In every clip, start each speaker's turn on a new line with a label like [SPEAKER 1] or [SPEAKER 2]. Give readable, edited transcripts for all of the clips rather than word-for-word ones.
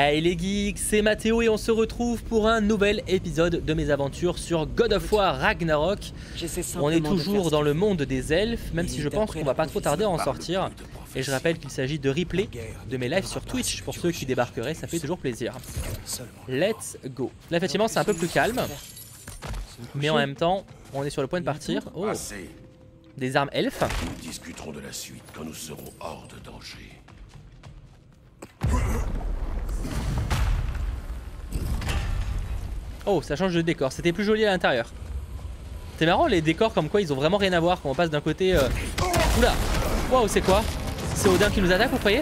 [SPEAKER 1] Hey les geeks, c'est Mathéo et on se retrouve pour un nouvel épisode de mes aventures sur God of War Ragnarok. On est toujours dans le monde des elfes, même si je pense qu'on va pas trop tarder à en sortir. Et je rappelle qu'il s'agit de replay de mes lives sur Twitch, pour ceux qui débarqueraient, ça fait toujours plaisir. Let's go. Là effectivement c'est un peu plus calme, mais en même temps on est sur le point de partir. Oh, des armes elfes.
[SPEAKER 2] Nous discuterons de la suite quand nous serons hors de danger.
[SPEAKER 1] Oh, ça change de décor, c'était plus joli à l'intérieur. C'est marrant les décors comme quoi ils ont vraiment rien à voir quand on passe d'un côté... Oula. Wow, c'est quoi? C'est Odin qui nous attaque, vous croyez?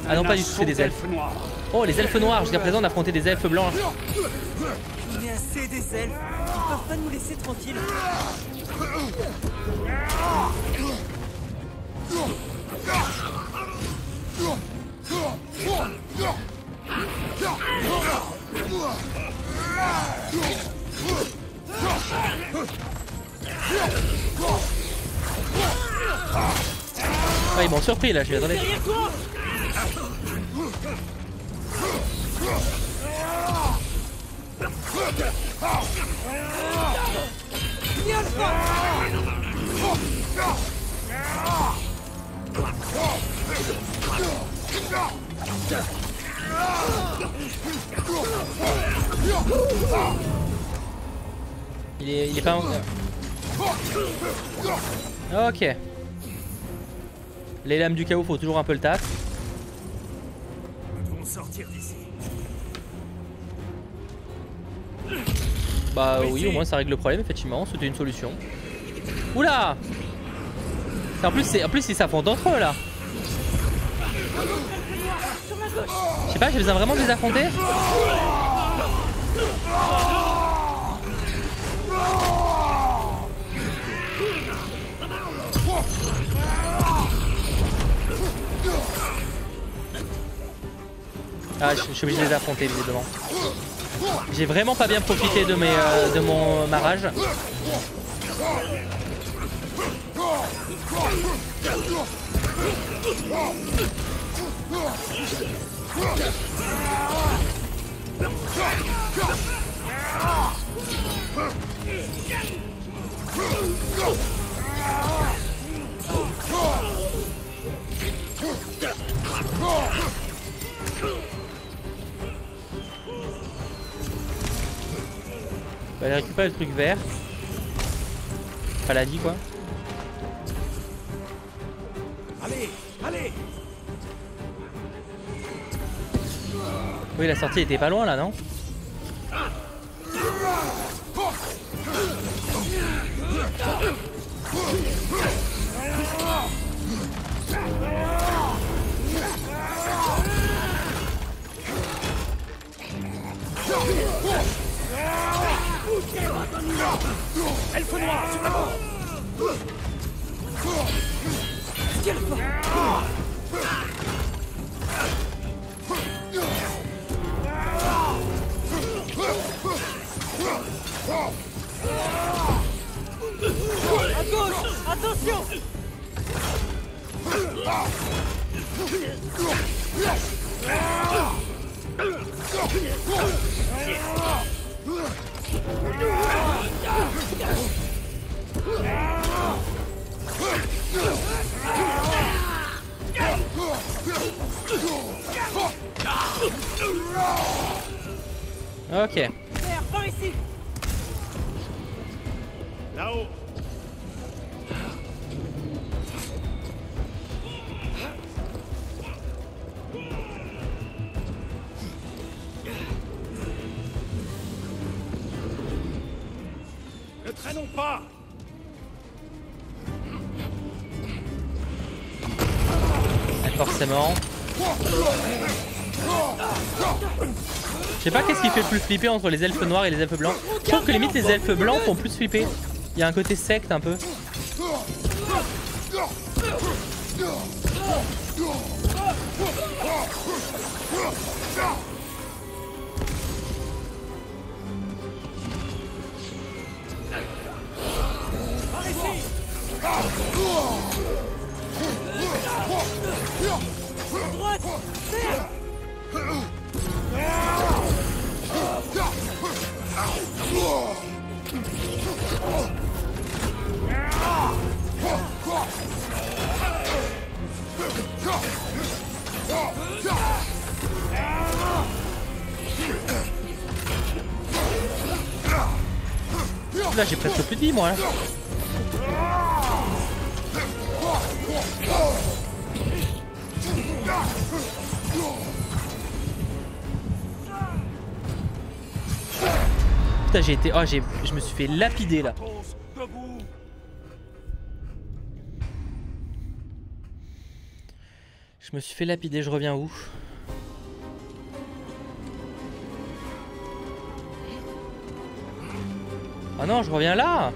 [SPEAKER 1] Ah non, pas du tout, c'est des elfes. Oh, les elfes noirs, jusqu'à présent on a affronté des elfes blancs.
[SPEAKER 3] On est assez des elfes, ils peuvent pas nous laisser tranquilles.
[SPEAKER 1] Ah, ils m'ont surpris là, je m'y attendais. Il est pas en... Ok. Les lames du chaos, faut toujours un peu le taf.
[SPEAKER 3] Nous devons sortir d'ici.
[SPEAKER 1] Bah oui, au moins ça règle le problème, effectivement, c'était une solution. Oula! En plus ils s'affrontent entre eux là. Je sais pas, j'ai besoin vraiment de les affronter. Ah, je suis obligé de les affronter visiblement. J'ai vraiment pas bien profité de mon marrage. On va aller récupérer le truc vert. Paladie quoi.
[SPEAKER 3] Allez.
[SPEAKER 1] Oui, la sortie était pas loin là, non?
[SPEAKER 3] Elfe noir sur l'avant. À gauche, attention.
[SPEAKER 1] Ok.
[SPEAKER 3] Par ici. Là-haut. Ne traînons pas.
[SPEAKER 1] Forcément. Je sais pas qu'est-ce qui fait plus flipper entre les elfes noirs et les elfes blancs. Je trouve que limite les elfes blancs font plus flipper. Il y a un côté secte un peu.
[SPEAKER 3] Droite.
[SPEAKER 1] Là j'ai presque plus de vie moi là. Putain j'ai été... Oh je me suis fait lapider là. Je me suis fait lapider, je reviens où? Ah non, je reviens là.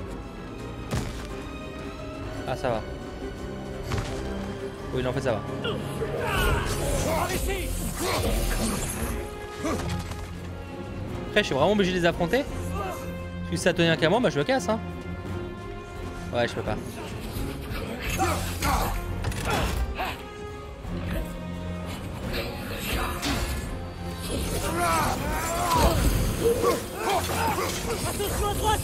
[SPEAKER 1] Ah ça va. Oui non en fait ça va. Après je suis vraiment obligé de les affronter. Parce que si ça tenait qu'à moi, bah je le casse hein. Ouais je peux pas.
[SPEAKER 3] Attention à droite.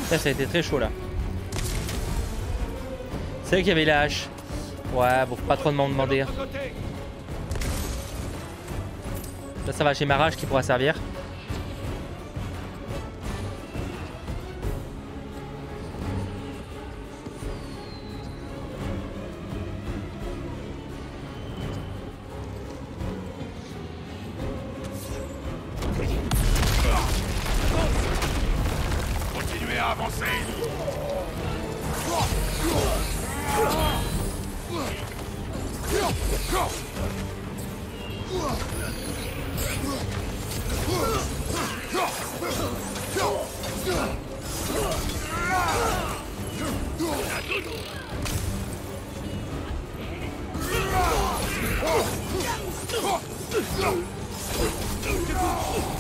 [SPEAKER 1] Ça a été très chaud là. C'est vrai qu'il y avait la hache. Ouais, bon, faut pas trop m'en demander. Là, ça va, j'ai ma rage qui pourra servir.
[SPEAKER 2] Continuez à avancer.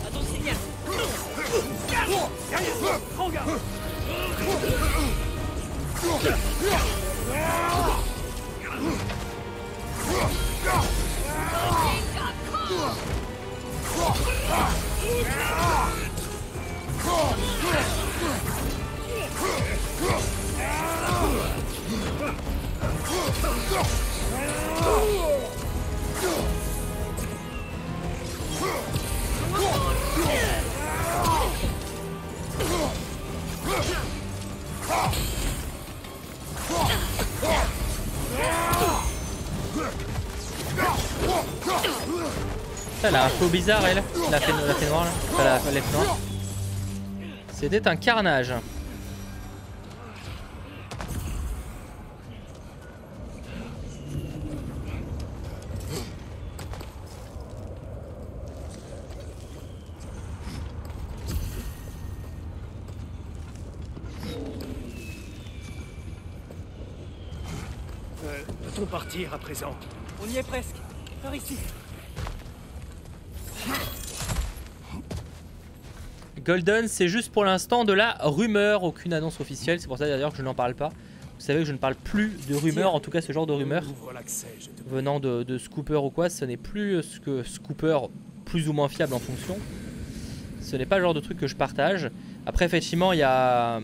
[SPEAKER 3] Attends, signal. Prends garde.
[SPEAKER 1] Elle a un flow bizarre elle, la fée noire là, enfin la lèvre noire. C'était un carnage.
[SPEAKER 4] Peut-on partir à présent?
[SPEAKER 3] On y est presque. Par ici.
[SPEAKER 1] Golden, c'est juste pour l'instant de la rumeur, aucune annonce officielle, c'est pour ça d'ailleurs que je n'en parle pas. Vous savez que je ne parle plus de rumeurs, en tout cas ce genre de rumeurs venant de Scooper ou quoi, ce n'est plus ce que Scooper, plus ou moins fiable en fonction. Ce n'est pas le genre de truc que je partage. Après effectivement il y a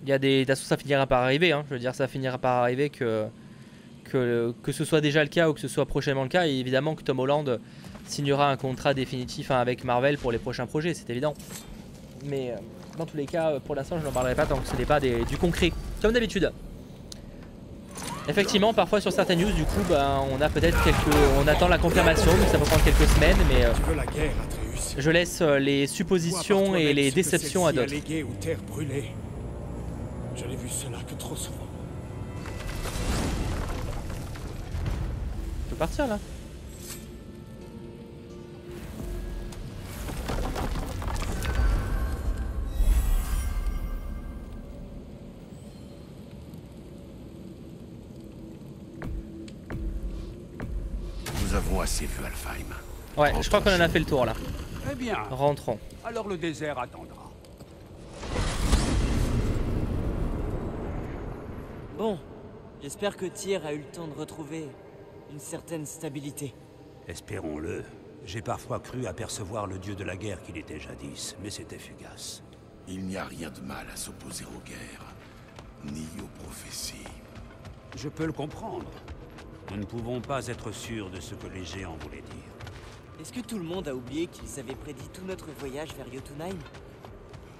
[SPEAKER 1] des... De toute façon ça finira par arriver, hein. Je veux dire ça finira par arriver que ce soit déjà le cas ou que ce soit prochainement le cas. Et évidemment que Tom Holland signera un contrat définitif avec Marvel pour les prochains projets, c'est évident. Mais dans tous les cas, pour l'instant je n'en parlerai pas tant que ce n'est pas du concret, comme d'habitude. Effectivement, parfois sur certaines news, du coup, ben, on a peut-être on attend la confirmation, mais ça peut prendre quelques semaines. Mais je laisse les suppositions et les déceptions à d'autres.
[SPEAKER 4] Je n'ai vu cela que trop souvent.
[SPEAKER 1] On peut partir là.
[SPEAKER 2] avons assez vu Alfheim.
[SPEAKER 1] Ouais, je crois qu'on en a fait le tour là.
[SPEAKER 5] Très bien.
[SPEAKER 1] Rentrons.
[SPEAKER 5] Alors le désert attendra.
[SPEAKER 3] Bon, j'espère que Tyr a eu le temps de retrouver une certaine stabilité.
[SPEAKER 6] Espérons-le. J'ai parfois cru apercevoir le dieu de la guerre qu'il était jadis, mais c'était fugace.
[SPEAKER 2] Il n'y a rien de mal à s'opposer aux guerres, ni aux prophéties.
[SPEAKER 6] Je peux le comprendre. Nous ne pouvons pas être sûrs de ce que les géants voulaient dire.
[SPEAKER 3] Est-ce que tout le monde a oublié qu'ils avaient prédit tout notre voyage vers Jotunheim?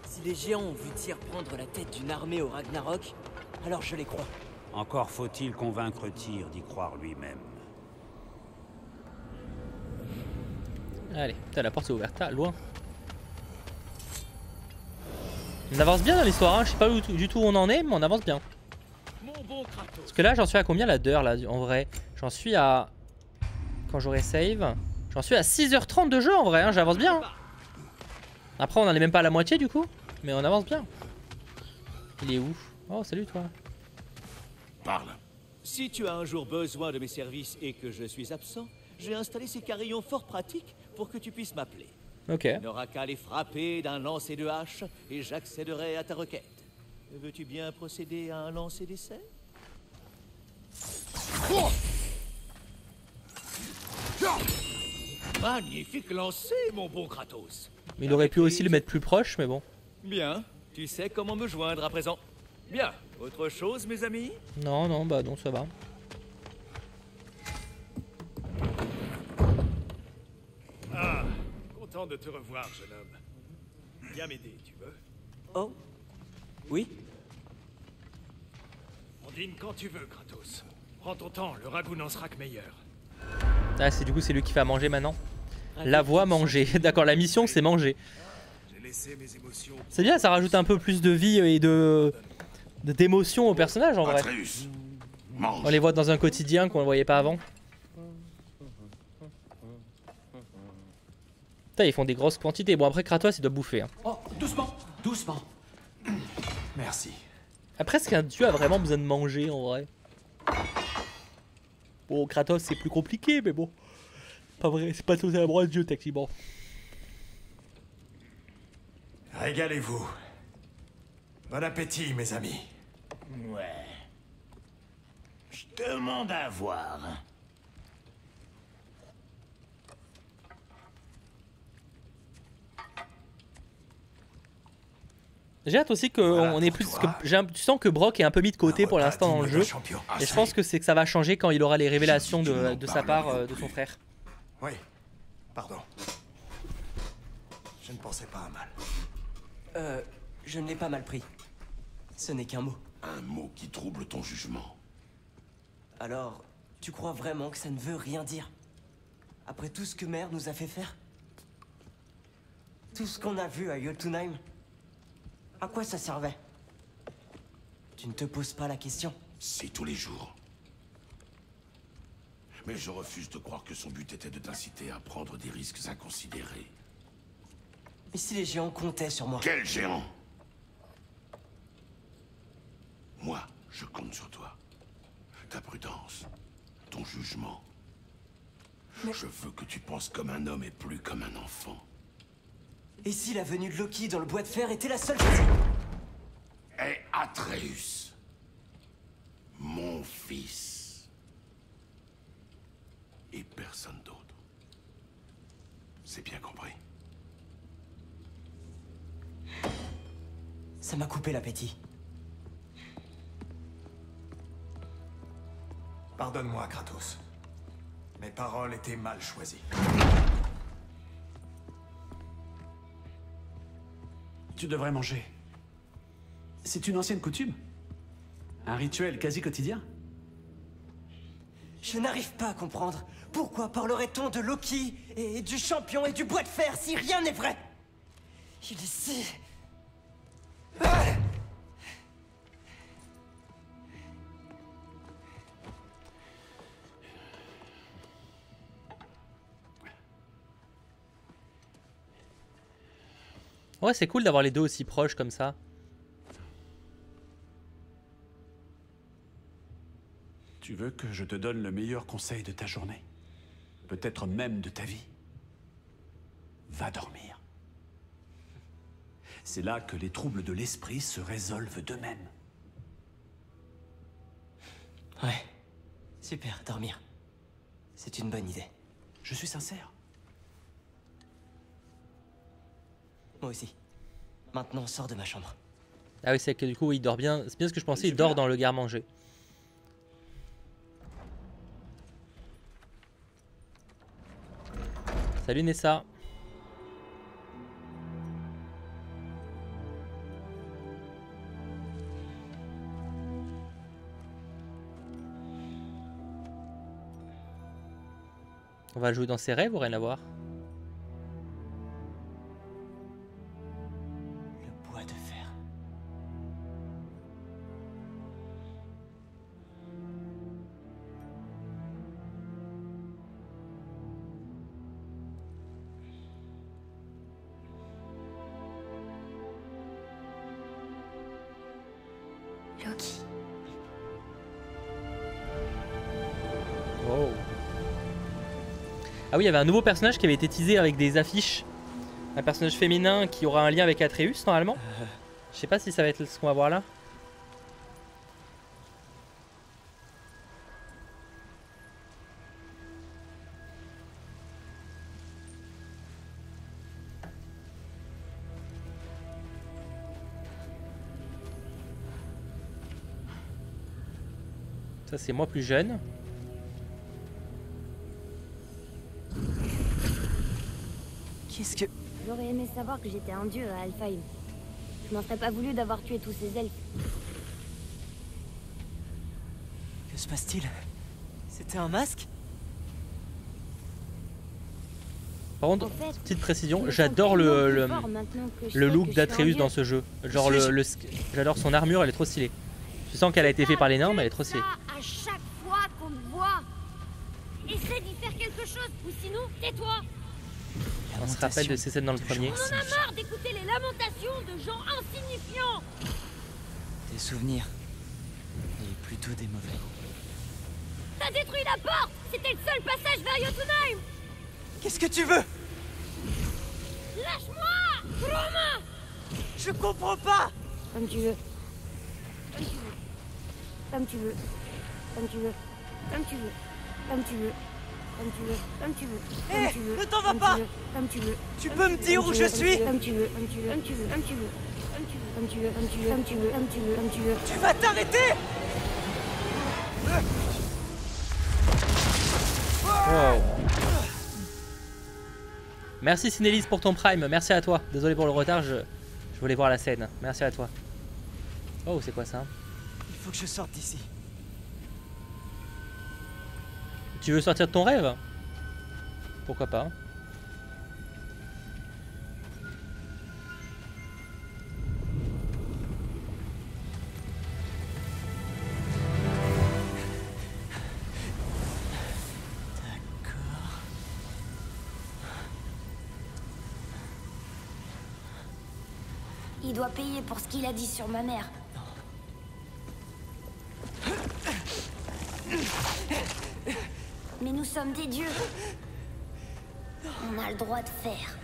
[SPEAKER 3] Si les géants ont vu Tyr prendre la tête d'une armée au Ragnarok, alors je les crois.
[SPEAKER 6] Encore faut-il convaincre Tyr d'y croire lui-même.
[SPEAKER 1] Allez, putain, la porte est ouverte, ah, loin. On avance bien dans l'histoire, hein. Je sais pas du tout où on en est, mais on avance bien. Parce que là, j'en suis à combien là d'heures là en vrai? J'en suis à... Quand j'aurai save, j'en suis à 6h30 de jeu en vrai, hein. J'avance bien. Hein. Après, on n'en est même pas à la moitié du coup, mais on avance bien. Il est où? Oh, salut toi.
[SPEAKER 2] Parle.
[SPEAKER 7] Si tu as un jour besoin de mes services et que je suis absent, j'ai installé ces carillons fort pratiques pour que tu puisses m'appeler.
[SPEAKER 1] Ok.
[SPEAKER 7] Tu n'auras qu'à les frapper d'un lancer de hache et j'accéderai à ta requête. Veux-tu bien procéder à un lancer d'essai? Magnifique lancer, mon bon Kratos.
[SPEAKER 1] Il aurait pu aussi le mettre plus proche, mais bon.
[SPEAKER 7] Bien, tu sais comment me joindre à présent. Bien, autre chose, mes amis?
[SPEAKER 1] Non, non, bah non, ça va.
[SPEAKER 4] Ah, content de te revoir, jeune homme. Viens m'aider, tu veux?
[SPEAKER 3] Oh? Oui?
[SPEAKER 4] On dîne quand tu veux, Kratos. Prends ton temps, le ragoût n'en sera que meilleur.
[SPEAKER 1] Ah, c'est du coup, c'est lui qui fait à manger maintenant. La voix manger. D'accord, la mission, c'est manger.
[SPEAKER 4] J'ai laissé mes émotions.
[SPEAKER 1] C'est bien, ça rajoute un peu plus de vie et d'émotion au personnage en vrai.
[SPEAKER 2] Atreus, mange.
[SPEAKER 1] On les voit dans un quotidien qu'on ne voyait pas avant. Putain, ils font des grosses quantités. Bon, après, Kratos, il doit bouffer. Hein.
[SPEAKER 5] Oh, doucement, doucement. Merci.
[SPEAKER 1] Après, est-ce qu'un dieu a vraiment besoin de manger en vrai? Bon, Kratos, c'est plus compliqué, mais bon. Pas vrai, c'est pas tout à la brosse dieu, techniquement.
[SPEAKER 4] Régalez-vous. Bon appétit, mes amis.
[SPEAKER 8] Ouais. Je demande à voir.
[SPEAKER 1] J'ai hâte aussi qu'on ait plus. Tu sens que Brock est un peu mis de côté pour l'instant dans le jeu. Et je pense que c'est que ça va changer quand il aura les révélations de sa part de son frère.
[SPEAKER 4] Oui, pardon. Je ne pensais pas à mal.
[SPEAKER 3] Je ne l'ai pas mal pris. Ce n'est qu'un mot.
[SPEAKER 2] Un mot qui trouble ton jugement.
[SPEAKER 3] Alors, tu crois vraiment que ça ne veut rien dire? Après tout ce que Mère nous a fait faire? Tout ce qu'on a vu à Jotunheim? À quoi ça servait? Tu ne te poses pas la question?
[SPEAKER 2] Si, tous les jours. Mais je refuse de croire que son but était de t'inciter à prendre des risques inconsidérés.
[SPEAKER 3] Mais si les géants comptaient sur moi?
[SPEAKER 2] Quel géant? Moi, je compte sur toi. Ta prudence, ton jugement.
[SPEAKER 3] Mais...
[SPEAKER 2] Je veux que tu penses comme un homme et plus comme un enfant.
[SPEAKER 3] Et si la venue de Loki dans le bois de fer était la seule chose?
[SPEAKER 2] Et Atreus, mon fils. Et personne d'autre. C'est bien compris.
[SPEAKER 3] Ça m'a coupé l'appétit.
[SPEAKER 4] Pardonne-moi, Kratos. Mes paroles étaient mal choisies.
[SPEAKER 5] Tu devrais manger. C'est une ancienne coutume. Un rituel quasi quotidien.
[SPEAKER 3] Je n'arrive pas à comprendre. Pourquoi parlerait-on de Loki et du champion et du bois de fer si rien n'est vrai? Il est si...
[SPEAKER 1] Ouais, c'est cool d'avoir les deux aussi proches comme ça.
[SPEAKER 5] Tu veux que je te donne le meilleur conseil de ta journée? peut-être même de ta vie. Va dormir. C'est là que les troubles de l'esprit se résolvent d'eux-mêmes.
[SPEAKER 3] Ouais. Super, dormir. C'est une bonne idée.
[SPEAKER 5] Je suis sincère.
[SPEAKER 3] Moi aussi. Maintenant, sors de ma chambre.
[SPEAKER 1] Ah oui, c'est que du coup, il dort bien. C'est bien ce que je pensais, il dort dans le garde-manger. Salut Nessa. On va jouer dans ses rêves ou rien à voir?
[SPEAKER 3] Le bois de fer.
[SPEAKER 9] Loki.
[SPEAKER 1] Wow. Ah oui, il y avait un nouveau personnage qui avait été teasé avec des affiches. Un personnage féminin qui aura un lien avec Atreus normalement. Je sais pas si ça va être ce qu'on va voir là. Ça c'est moi plus jeune.
[SPEAKER 3] Qu'est-ce que...
[SPEAKER 9] J'aurais aimé savoir que j'étais un dieu à Alfheim. Je m'en serais pas voulu d'avoir tué tous ces elfes.
[SPEAKER 3] Que se passe-t-il? C'était un masque?
[SPEAKER 1] Par contre,
[SPEAKER 9] En fait,
[SPEAKER 1] petite précision,
[SPEAKER 9] je me
[SPEAKER 1] j'adore
[SPEAKER 9] sens tellement
[SPEAKER 1] le
[SPEAKER 9] plus fort maintenant que je
[SPEAKER 1] le
[SPEAKER 9] sais
[SPEAKER 1] look
[SPEAKER 9] que je suis un
[SPEAKER 1] d'Atreus
[SPEAKER 9] dieu.
[SPEAKER 1] dans ce jeu. Genre j'adore son armure, elle est trop stylée. Tu sens qu'elle a été faite par les nains, mais elle est trop stylée.
[SPEAKER 9] Ça, à chaque fois qu'on te voit. Essaie d'y faire quelque chose, ou sinon, tais-toi.
[SPEAKER 1] On se rappelle de ces scènes dans le premier.
[SPEAKER 9] On en a marre d'écouter les lamentations de gens insignifiants.
[SPEAKER 3] Des souvenirs. Et plutôt des mauvais.
[SPEAKER 9] T'as détruit la porte. C'était le seul passage vers Jotunheim.
[SPEAKER 3] Qu'est-ce que tu veux?
[SPEAKER 9] Lâche-moi, Roma.
[SPEAKER 3] Je comprends pas!
[SPEAKER 9] Comme tu veux. Comme tu veux. Comme tu veux. Comme tu veux. Comme tu veux. Comme tu veux. Comme tu veux. Comme tu veux.
[SPEAKER 3] Ne t'en vas pas!
[SPEAKER 9] Comme tu veux.
[SPEAKER 3] Tu peux me dire où je suis?
[SPEAKER 9] Comme tu veux. Comme tu veux. Comme tu veux. Comme tu veux. Comme tu veux. Comme tu veux. Comme tu veux. Comme tu veux. Comme tu veux.
[SPEAKER 3] Tu vas t'arrêter!
[SPEAKER 1] Wow. Merci Cinélis pour ton prime, merci à toi. Désolé pour le retard, je voulais voir la scène. Merci à toi. Oh, c'est quoi ça?
[SPEAKER 3] Il faut que je sorte d'ici.
[SPEAKER 1] Tu veux sortir de ton rêve? Pourquoi pas?
[SPEAKER 9] Il doit payer pour ce qu'il a dit sur ma mère. Mais nous sommes des dieux. On a le droit de faire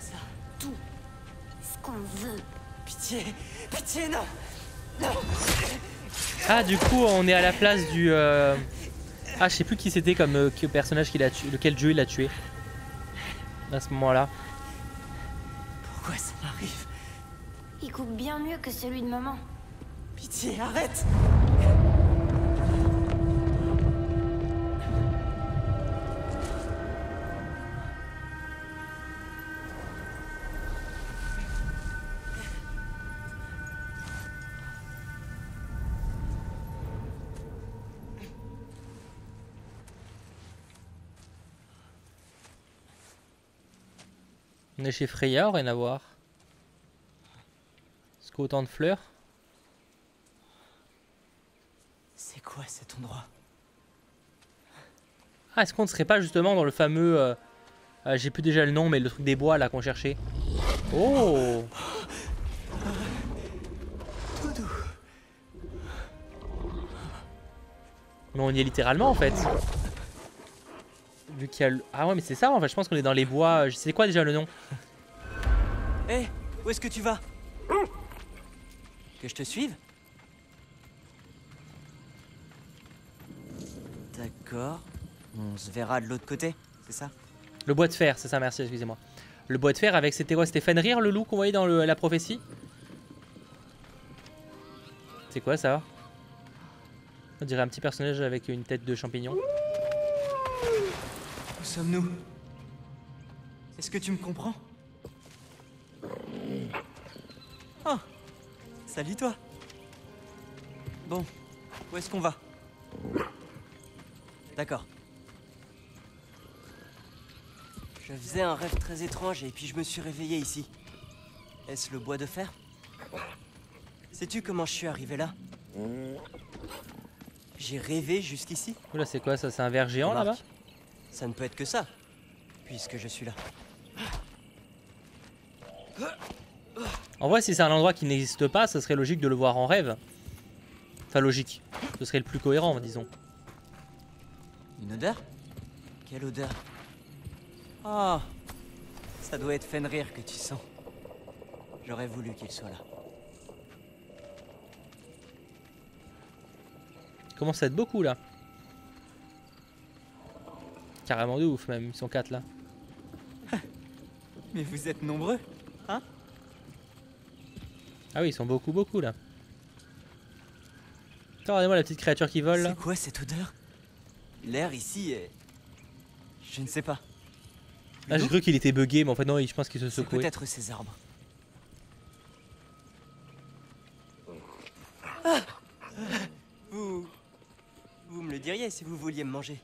[SPEAKER 9] tout ce qu'on veut.
[SPEAKER 3] Pitié! Pitié, non! Non!
[SPEAKER 1] Ah, du coup, on est à la place du... Ah, je sais plus qui c'était comme personnage qu'il a tué, lequel dieu il a tué. À ce moment-là.
[SPEAKER 3] Pourquoi ça m'arrive?
[SPEAKER 9] Il coupe bien mieux que celui de maman.
[SPEAKER 3] Pitié, arrête!
[SPEAKER 1] On est chez Freya, rien à voir. Est-ce qu'autant de fleurs?
[SPEAKER 3] C'est quoi cet endroit?
[SPEAKER 1] Ah, est-ce qu'on ne serait pas justement dans le fameux... j'ai plus déjà le nom, mais le truc des bois là qu'on cherchait. Oh!
[SPEAKER 3] Tout doux.
[SPEAKER 1] Mais on y est littéralement en fait. Vu qu'il y a le... Ah ouais mais c'est ça en fait, je pense qu'on est dans les bois. C'est quoi déjà le nom?
[SPEAKER 3] Hé, où est-ce que tu vas? Que je te suive? D'accord. On se verra de l'autre côté, c'est ça?
[SPEAKER 1] Le bois de fer, c'est ça, merci, excusez-moi. Le bois de fer avec, c'était quoi? C'était Fenrir, le loup qu'on voyait dans la prophétie? C'est quoi ça? On dirait un petit personnage avec une tête de champignon.
[SPEAKER 3] Où sommes-nous? Est-ce que tu me comprends? Oh! Salut toi! Bon, où est-ce qu'on va? D'accord. Je faisais un rêve très étrange et puis je me suis réveillé ici. Est-ce le bois de fer? Sais-tu comment je suis arrivé là? J'ai rêvé jusqu'ici.
[SPEAKER 1] Oula, c'est quoi ça? C'est un ver géant là-bas?
[SPEAKER 3] Ça ne peut être que ça, puisque je suis là.
[SPEAKER 1] En vrai, si c'est un endroit qui n'existe pas, ça serait logique de le voir en rêve. Enfin, logique. Ce serait le plus cohérent, disons.
[SPEAKER 3] Une odeur? Quelle odeur? Ah, ça doit être Fenrir que tu sens. J'aurais voulu qu'il soit là.
[SPEAKER 1] Commence à être beaucoup là. Carrément de ouf même, ils sont 4 là.
[SPEAKER 3] Mais vous êtes nombreux, hein?
[SPEAKER 1] Ah oui, ils sont beaucoup là. Attends, regardez-moi la petite créature qui vole là.
[SPEAKER 3] C'est quoi cette odeur? L'air ici est... Je ne sais pas.
[SPEAKER 1] Ah, j'ai cru qu'il était bugué, mais en fait non, je pense qu'il se secouait.
[SPEAKER 3] Peut-être ces arbres. Ah, vous me le diriez si vous vouliez me manger.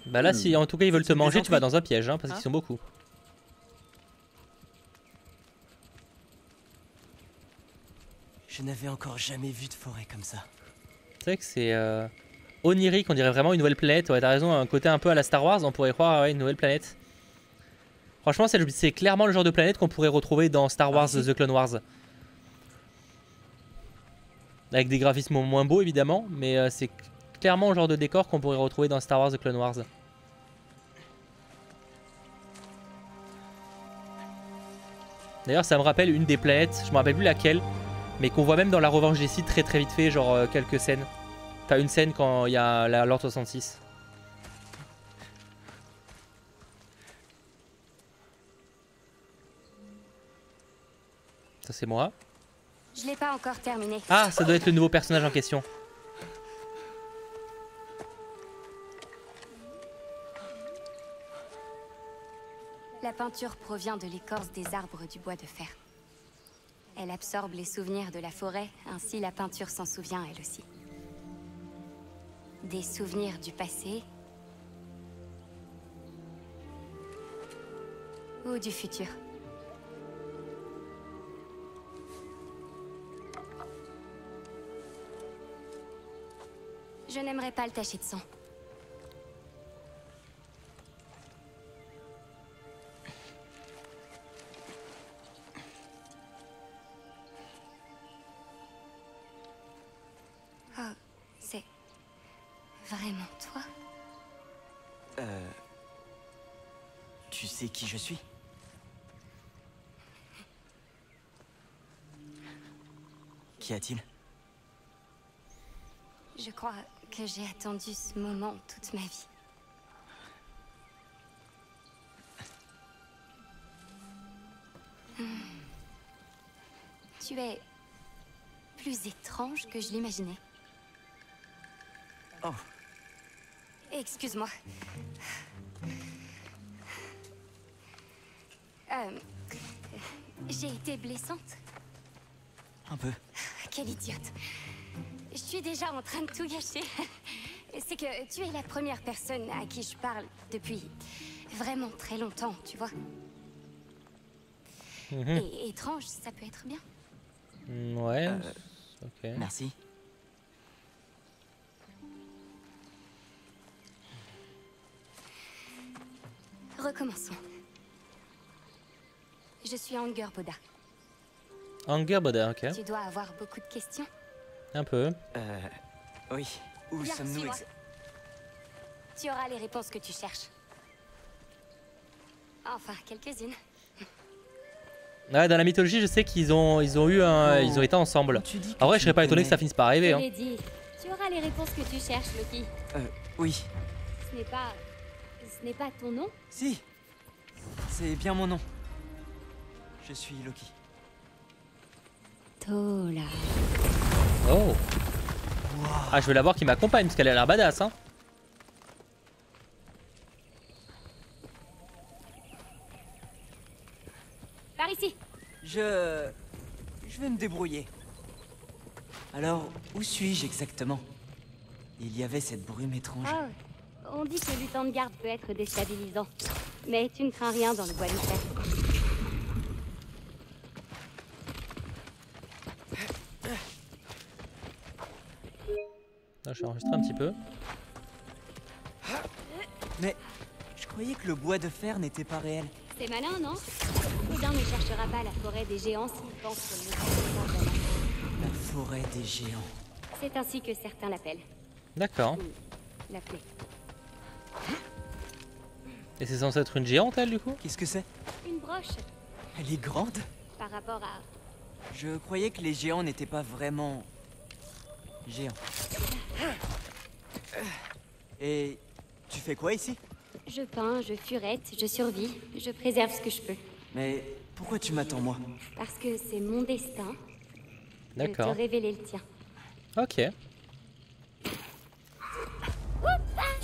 [SPEAKER 1] Bah là, si en tout cas ils veulent te manger, tu vas dans un piège, hein, parce qu'ils sont beaucoup.
[SPEAKER 3] Je n'avais encore jamais vu de forêt comme ça.
[SPEAKER 1] C'est vrai que c'est onirique, on dirait vraiment une nouvelle planète. Ouais, t'as raison, un côté un peu à la Star Wars, on pourrait croire ouais, une nouvelle planète. Franchement, c'est clairement le genre de planète qu'on pourrait retrouver dans Star Wars The Clone Wars. Avec des graphismes moins beaux évidemment, mais c'est clairement le genre de décor qu'on pourrait retrouver dans Star Wars The Clone Wars. D'ailleurs, ça me rappelle une des planètes, je me rappelle plus laquelle, mais qu'on voit même dans la Revanche des Sith très vite fait, genre quelques scènes. Enfin, une scène quand il y a l'Ordre 66. Ça, c'est moi.
[SPEAKER 9] Je l'ai pas encore terminé.
[SPEAKER 1] Ah, ça doit être le nouveau personnage en question.
[SPEAKER 9] La peinture provient de l'écorce des arbres du bois de fer. Elle absorbe les souvenirs de la forêt, ainsi la peinture s'en souvient elle aussi. Des souvenirs du passé ou du futur. Je n'aimerais pas le tacher de sang. Oh, c'est vraiment toi?
[SPEAKER 3] Tu sais qui je suis? Qu'y a-t-il?
[SPEAKER 9] Je crois que j'ai attendu ce moment toute ma vie. Tu es plus étrange que je l'imaginais.
[SPEAKER 3] Oh.
[SPEAKER 9] Excuse-moi. J'ai été blessante.
[SPEAKER 3] Un peu.
[SPEAKER 9] Quelle idiote. Je suis déjà en train de tout gâcher. C'est que tu es la première personne à qui je parle depuis vraiment très longtemps, tu vois. Et étrange, ça peut être bien.
[SPEAKER 1] Ouais. Ok.
[SPEAKER 3] Merci.
[SPEAKER 9] Recommençons. Je suis Anger Boda.
[SPEAKER 1] Anger Boda, ok.
[SPEAKER 9] Tu dois avoir beaucoup de questions.
[SPEAKER 1] Un peu.
[SPEAKER 3] Oui. Où sommes-nous
[SPEAKER 9] Tu auras les réponses que tu cherches. Enfin, quelques-unes.
[SPEAKER 1] Ouais, dans la mythologie, je sais qu'ils ont été ensemble. En vrai, je serais pas étonné que ça finisse par arriver.
[SPEAKER 9] Je
[SPEAKER 1] Hein.
[SPEAKER 9] l'ai dit. Tu auras les réponses que tu cherches, Loki.
[SPEAKER 3] Oui.
[SPEAKER 9] Ce n'est pas ton nom?
[SPEAKER 3] Si. C'est bien mon nom. Je suis Loki.
[SPEAKER 9] Tola.
[SPEAKER 1] Oh. Ah, je veux la voir qui m'accompagne parce qu'elle a l'air badass. Hein.
[SPEAKER 9] Par ici.
[SPEAKER 3] Je vais me débrouiller. Alors, où suis-je exactement? Il y avait cette brume étrange.
[SPEAKER 9] Oh, on dit que le temps de garde peut être déstabilisant. Mais tu ne crains rien dans le bois de fer.
[SPEAKER 1] Là, je vais enregistrer un petit peu.
[SPEAKER 3] Mais je croyais que le bois de fer n'était pas réel.
[SPEAKER 9] C'est malin, non? Odin ne cherchera pas la forêt des géants s'il pense que le
[SPEAKER 3] La forêt des géants.
[SPEAKER 9] C'est ainsi que certains l'appellent.
[SPEAKER 1] D'accord.
[SPEAKER 9] L'appelaient.
[SPEAKER 1] Et c'est censé être une géante, elle, du coup?
[SPEAKER 3] Qu'est-ce que c'est?
[SPEAKER 9] Une broche.
[SPEAKER 3] Elle est grande?
[SPEAKER 9] Par rapport à...
[SPEAKER 3] Je croyais que les géants n'étaient pas vraiment... géants. Et tu fais quoi ici?
[SPEAKER 9] Je peins, je furette, je survis, je préserve ce que je peux.
[SPEAKER 3] Mais pourquoi tu m'attends moi?
[SPEAKER 9] Parce que c'est mon destin de te
[SPEAKER 1] D'accord.
[SPEAKER 9] révéler le tien.
[SPEAKER 1] Ok.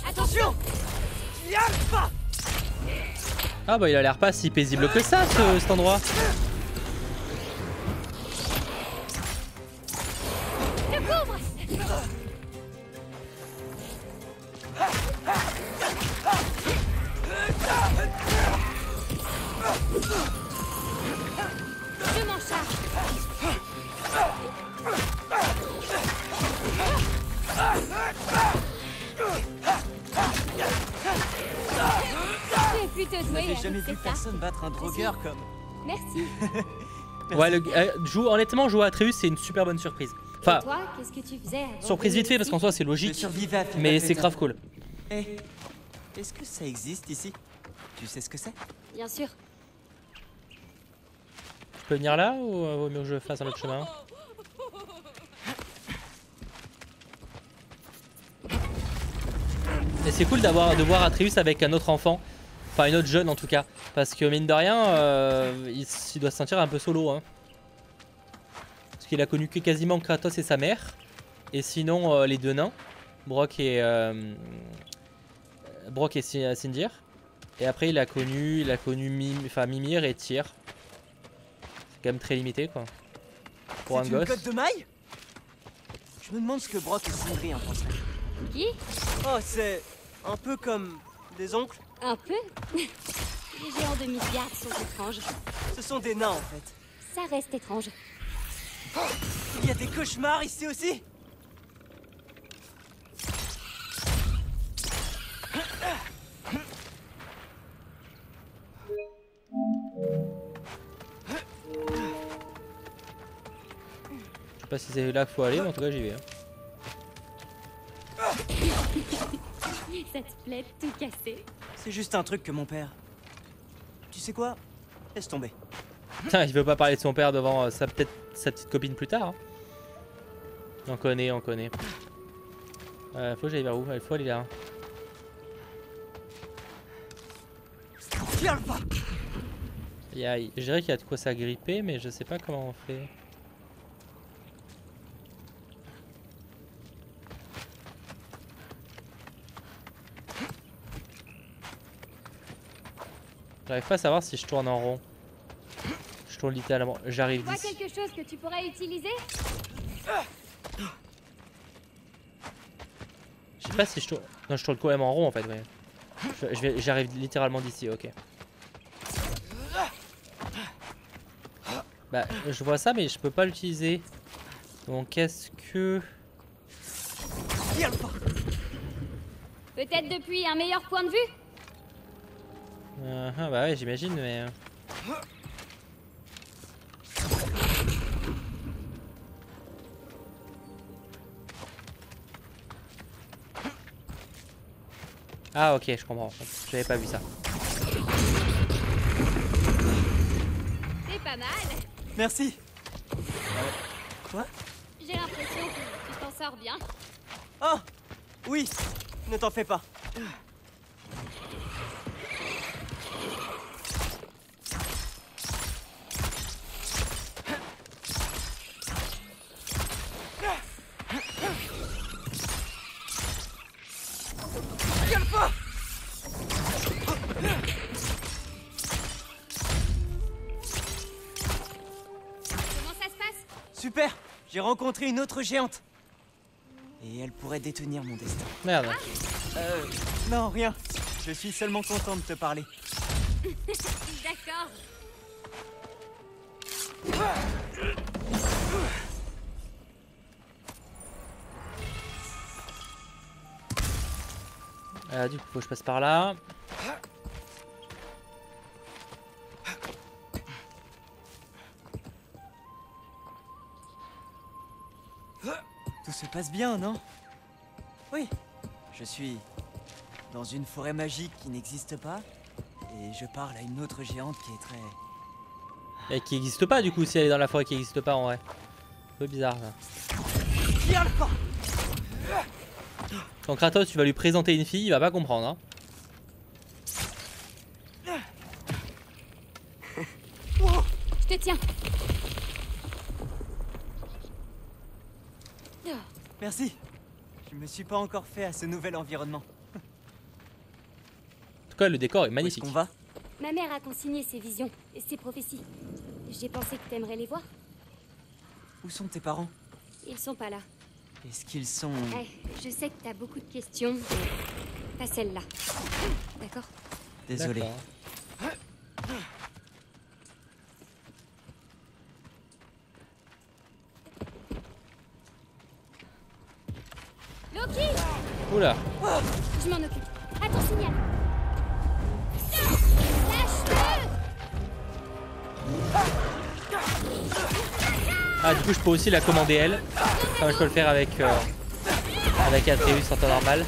[SPEAKER 3] Attention! N'y arrive pas!
[SPEAKER 1] Ah bah il a l'air pas si paisible que ça, cet endroit.
[SPEAKER 9] Je couvre! Je m'en charge. Tu es plutôt doué.
[SPEAKER 3] J'ai jamais
[SPEAKER 9] c'est
[SPEAKER 3] vu
[SPEAKER 9] ça?
[SPEAKER 3] personne battre un drogueur comme...
[SPEAKER 9] Merci.
[SPEAKER 1] Ouais, honnêtement, jouer à Atreus, c'est une super bonne surprise. Enfin,
[SPEAKER 9] Et toi, qu'est-ce que tu faisais avant
[SPEAKER 1] surprise
[SPEAKER 9] de
[SPEAKER 1] vite fait parce qu'en soi c'est
[SPEAKER 3] Je
[SPEAKER 1] logique,
[SPEAKER 3] survivais à Philip
[SPEAKER 1] mais c'est
[SPEAKER 3] Peter.
[SPEAKER 1] grave cool.
[SPEAKER 3] Eh, est-ce que ça existe ici? Tu sais ce que c'est?
[SPEAKER 9] Bien sûr.
[SPEAKER 1] Je peux venir là ou vaut mieux que je fasse un autre chemin? Et c'est cool de voir Atreus avec un autre enfant, enfin une autre jeune en tout cas, parce que mine de rien, il doit se sentir un peu solo. Hein. Parce qu'il a connu que quasiment Kratos et sa mère, et sinon les deux nains, Brock et Sindir. Et après il a connu Mimir et Tyr. C'est quand même très limité quoi. Pour un
[SPEAKER 3] C'est une
[SPEAKER 1] gosse.
[SPEAKER 3] côte de maille? Je me demande ce que Brock et Sindri en penseraient.
[SPEAKER 9] Qui?
[SPEAKER 3] Oh, c'est un peu comme des oncles.
[SPEAKER 9] Un peu. Les géants de Midgard sont étranges.
[SPEAKER 3] Ce sont des nains en fait.
[SPEAKER 9] Ça reste étrange.
[SPEAKER 3] Il y a des cauchemars ici aussi?
[SPEAKER 1] Je sais pas si c'est là qu'il faut aller, mais en tout cas j'y vais. Hein.
[SPEAKER 9] Ça te plaît de tout casser?
[SPEAKER 3] C'est juste un truc que mon père... Tu sais quoi? Laisse tomber.
[SPEAKER 1] Putain, il veut pas parler de son père devant peut-être sa petite copine plus tard. Hein. On connaît. Faut que j'aille vers où? Il faut aller là.
[SPEAKER 3] Viens pas.
[SPEAKER 1] Je dirais qu'il y a de quoi s'agripper, mais je sais pas comment on fait. J'arrive pas à savoir si je tourne en rond. Je tourne littéralement. J'arrive
[SPEAKER 9] Tu vois
[SPEAKER 1] d'ici.
[SPEAKER 9] quelque chose que tu pourrais utiliser?
[SPEAKER 1] Je sais pas si je tourne. Non, je tourne quand même en rond en fait. Ouais. J'arrive littéralement d'ici. Ok. Bah, je vois ça, mais je peux pas l'utiliser. Donc, qu'est-ce que.
[SPEAKER 3] Viens pas.
[SPEAKER 9] Peut-être depuis un meilleur point de vue?
[SPEAKER 1] Bah ouais, j'imagine, mais. Ah ok, je comprends. J'avais pas vu ça.
[SPEAKER 9] C'est pas mal.
[SPEAKER 3] Merci. Quoi?
[SPEAKER 9] J'ai l'impression que tu t'en sors bien.
[SPEAKER 3] Oh! Oui, ne t'en fais pas.
[SPEAKER 9] Comment ça se passe?
[SPEAKER 3] Super! J'ai rencontré une autre géante. Et elle pourrait détenir mon destin.
[SPEAKER 1] Merde.
[SPEAKER 3] Non, rien. Je suis seulement content de te parler.
[SPEAKER 9] D'accord.
[SPEAKER 1] Du coup, faut que je passe par là.
[SPEAKER 3] Tout se passe bien, non? Oui. Je suis dans une forêt magique qui n'existe pas. Et je parle à une autre géante qui est très...
[SPEAKER 1] Et qui n'existe pas du coup, si elle est dans la forêt qui n'existe pas en vrai. Un peu bizarre ça. Quand Kratos, tu vas lui présenter une fille, il va pas comprendre. Hein.
[SPEAKER 9] Je te tiens.
[SPEAKER 3] Merci. Je me suis pas encore fait à ce nouvel environnement.
[SPEAKER 1] En tout cas, le décor est magnifique.
[SPEAKER 3] Où est-ce qu'on va?
[SPEAKER 9] Ma mère a consigné ses visions et ses prophéties. J'ai pensé que t'aimerais les voir.
[SPEAKER 3] Où sont tes parents?
[SPEAKER 9] Ils sont pas là.
[SPEAKER 3] Est-ce qu'ils sont...
[SPEAKER 9] Je sais que t'as beaucoup de questions, mais pas celle-là. D'accord?
[SPEAKER 3] Désolé.
[SPEAKER 9] Loki!
[SPEAKER 1] Oula.
[SPEAKER 9] Je m'en occupe. À ton signal. Lâche-le!
[SPEAKER 1] Ah, du coup, je peux aussi la commander elle. Comme je peux le faire avec Atreus en temps normal.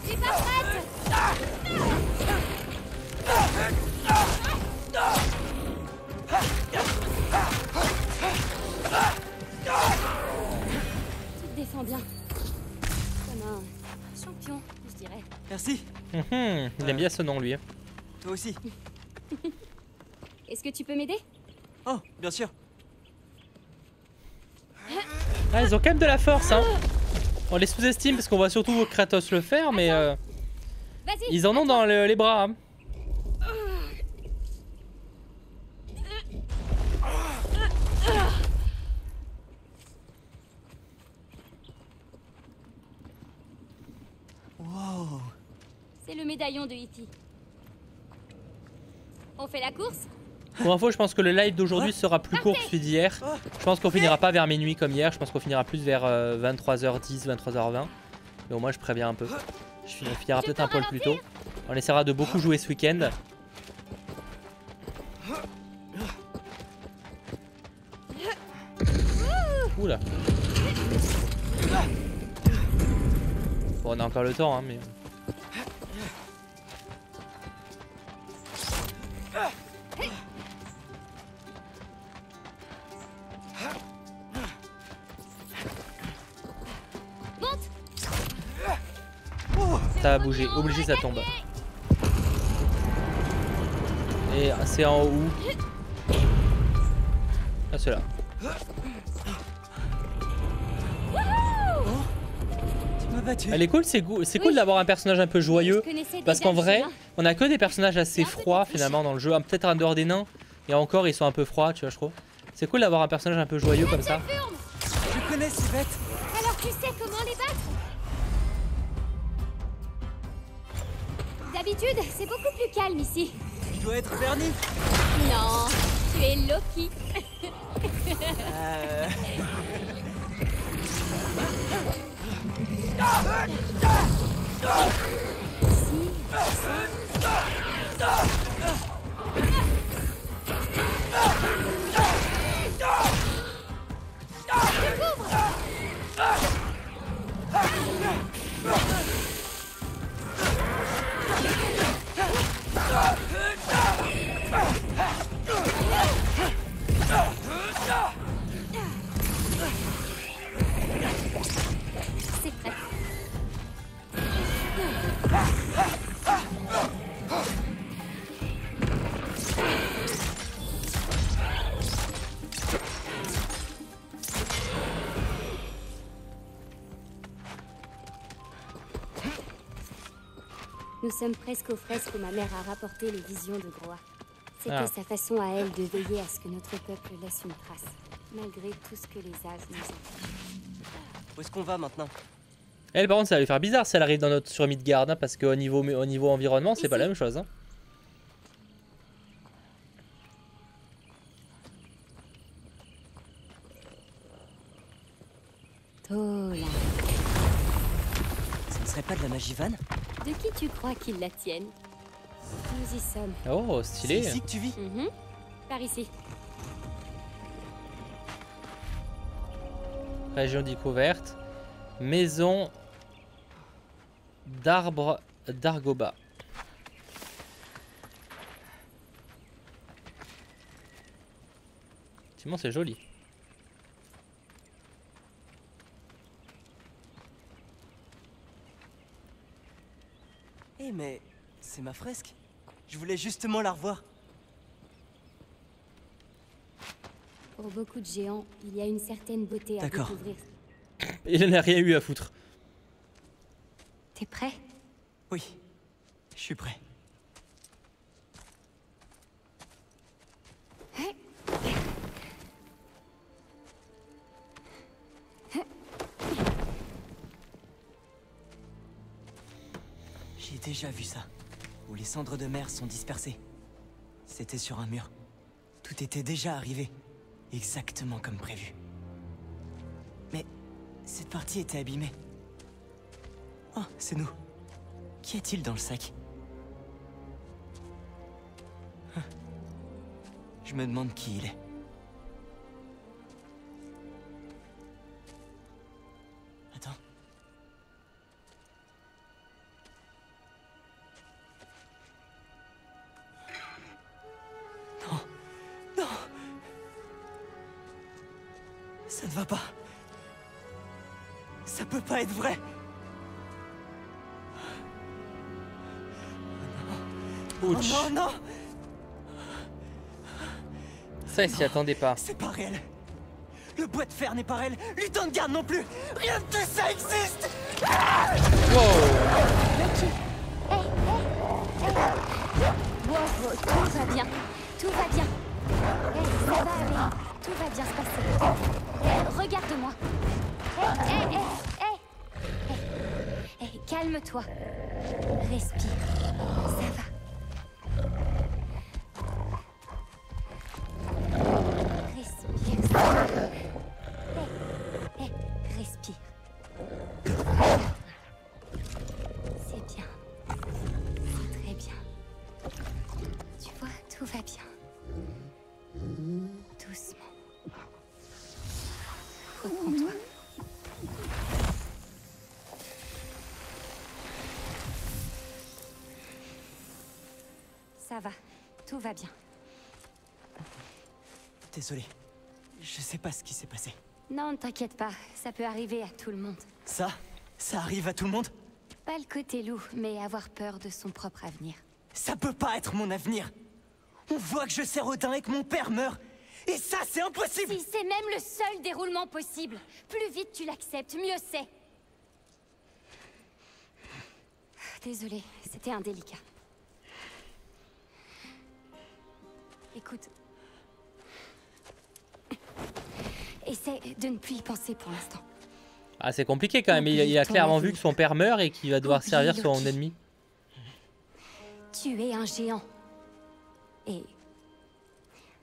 [SPEAKER 9] J'ai pas prête! Tu te défends bien. Comme un champion, je dirais.
[SPEAKER 3] Merci.
[SPEAKER 1] Il aime bien ce nom lui.
[SPEAKER 3] Toi aussi.
[SPEAKER 9] Est-ce que tu peux m'aider?
[SPEAKER 3] Oh, bien sûr.
[SPEAKER 1] Ah, ils ont quand même de la force hein. On les sous-estime parce qu'on voit surtout Kratos le faire, mais
[SPEAKER 9] Vas-y.
[SPEAKER 1] ils en ont dans les bras. Hein.
[SPEAKER 3] Wow.
[SPEAKER 9] C'est le médaillon de E.T. On fait la course?
[SPEAKER 1] Pour info, je pense que le live d'aujourd'hui sera plus court que celui d'hier. Je pense qu'on finira pas vers minuit comme hier. Je pense qu'on finira plus vers 23h10, 23h20. Mais au moins, je préviens un peu. On finira peut-être un poil plus tôt. On essaiera de beaucoup jouer ce week-end. Oula. Bon, on a encore le temps, hein, mais... Ça va bouger, obligé ça tombe. Et c'est en haut où? Ah, c'est là.
[SPEAKER 3] Tu m'as battu.
[SPEAKER 1] Elle est cool, c'est cool d'avoir un personnage un peu joyeux. Parce qu'en vrai, on a que des personnages assez froids finalement dans le jeu. Peut-être en dehors des nains. Et encore, ils sont un peu froids, tu vois, je trouve. C'est cool d'avoir un personnage un peu joyeux comme ça.
[SPEAKER 3] Je connais ces bêtes.
[SPEAKER 9] Alors tu sais comment les battre? D'habitude, c'est beaucoup plus calme ici.
[SPEAKER 3] Je dois être Bernie.
[SPEAKER 9] Non, tu es Loki. Nous sommes presque aux fraises que ma mère a rapporté les visions de Groa. C'était sa façon à elle de veiller à ce que notre peuple laisse une trace, malgré tout ce que les As nous ont.
[SPEAKER 3] Où est-ce qu'on va maintenant?
[SPEAKER 1] Elle, par contre, ça va lui faire bizarre si elle arrive sur Midgard, hein, parce qu'au niveau environnement, c'est pas la même chose. Hein.
[SPEAKER 9] Tola.
[SPEAKER 3] Ce ne serait pas de la magie vanne?
[SPEAKER 9] De qui tu crois qu'ils la tiennent? Nous y sommes.
[SPEAKER 1] Oh, stylé.
[SPEAKER 3] C'est ici que tu vis?
[SPEAKER 9] Par ici.
[SPEAKER 1] Région découverte. Maison d'arbre d'Argoba. Effectivement, c'est joli.
[SPEAKER 3] Eh mais c'est ma fresque. Je voulais justement la revoir.
[SPEAKER 9] Pour beaucoup de géants, il y a une certaine beauté à découvrir.
[SPEAKER 1] Il n'en a rien eu à foutre.
[SPEAKER 9] T'es prêt?
[SPEAKER 3] Oui, je suis prêt. J'ai déjà vu ça, où les cendres de mer sont dispersées. C'était sur un mur. Tout était déjà arrivé, exactement comme prévu. Mais cette partie était abîmée. Oh, c'est nous. Qu'y a-t-il dans le sac? Je me demande qui il est. Attends. Non. Non. Ça ne va pas. Ça peut pas être vrai.
[SPEAKER 1] Ouch.
[SPEAKER 3] Oh non, non.
[SPEAKER 1] Ça, il s'y attendait pas.
[SPEAKER 3] C'est pas réel. Le bois de fer n'est pas réel. Luton de garde non plus. Rien de tout ça existe.
[SPEAKER 1] Wow.
[SPEAKER 9] Wow, tout va bien. Tout va bien. Ça va aller. Tout va bien se passer. Regarde-moi. Calme-toi. Respire. Ça va. Respire. C'est bien. C'est très bien. Tu vois, tout va bien. Doucement. Reprends-toi. Ça va. Tout va bien.
[SPEAKER 3] Désolé. Je sais pas ce qui s'est passé.
[SPEAKER 9] Non, ne t'inquiète pas. Ça peut arriver à tout le monde.
[SPEAKER 3] Ça arrive à tout le monde?
[SPEAKER 9] Pas le côté loup, mais avoir peur de son propre avenir.
[SPEAKER 3] Ça peut pas être mon avenir. On voit que je sers Odin et que mon père meurt. Et ça, c'est impossible!
[SPEAKER 9] Si, c'est même le seul déroulement possible. Plus vite tu l'acceptes, mieux c'est. Désolée, c'était indélicat. Écoute. Essaie de ne plus y penser pour l'instant.
[SPEAKER 1] Ah, c'est compliqué quand même. Il a clairement vu que son père meurt et qu'il va devoir servir son ennemi.
[SPEAKER 9] Tu es un géant. Et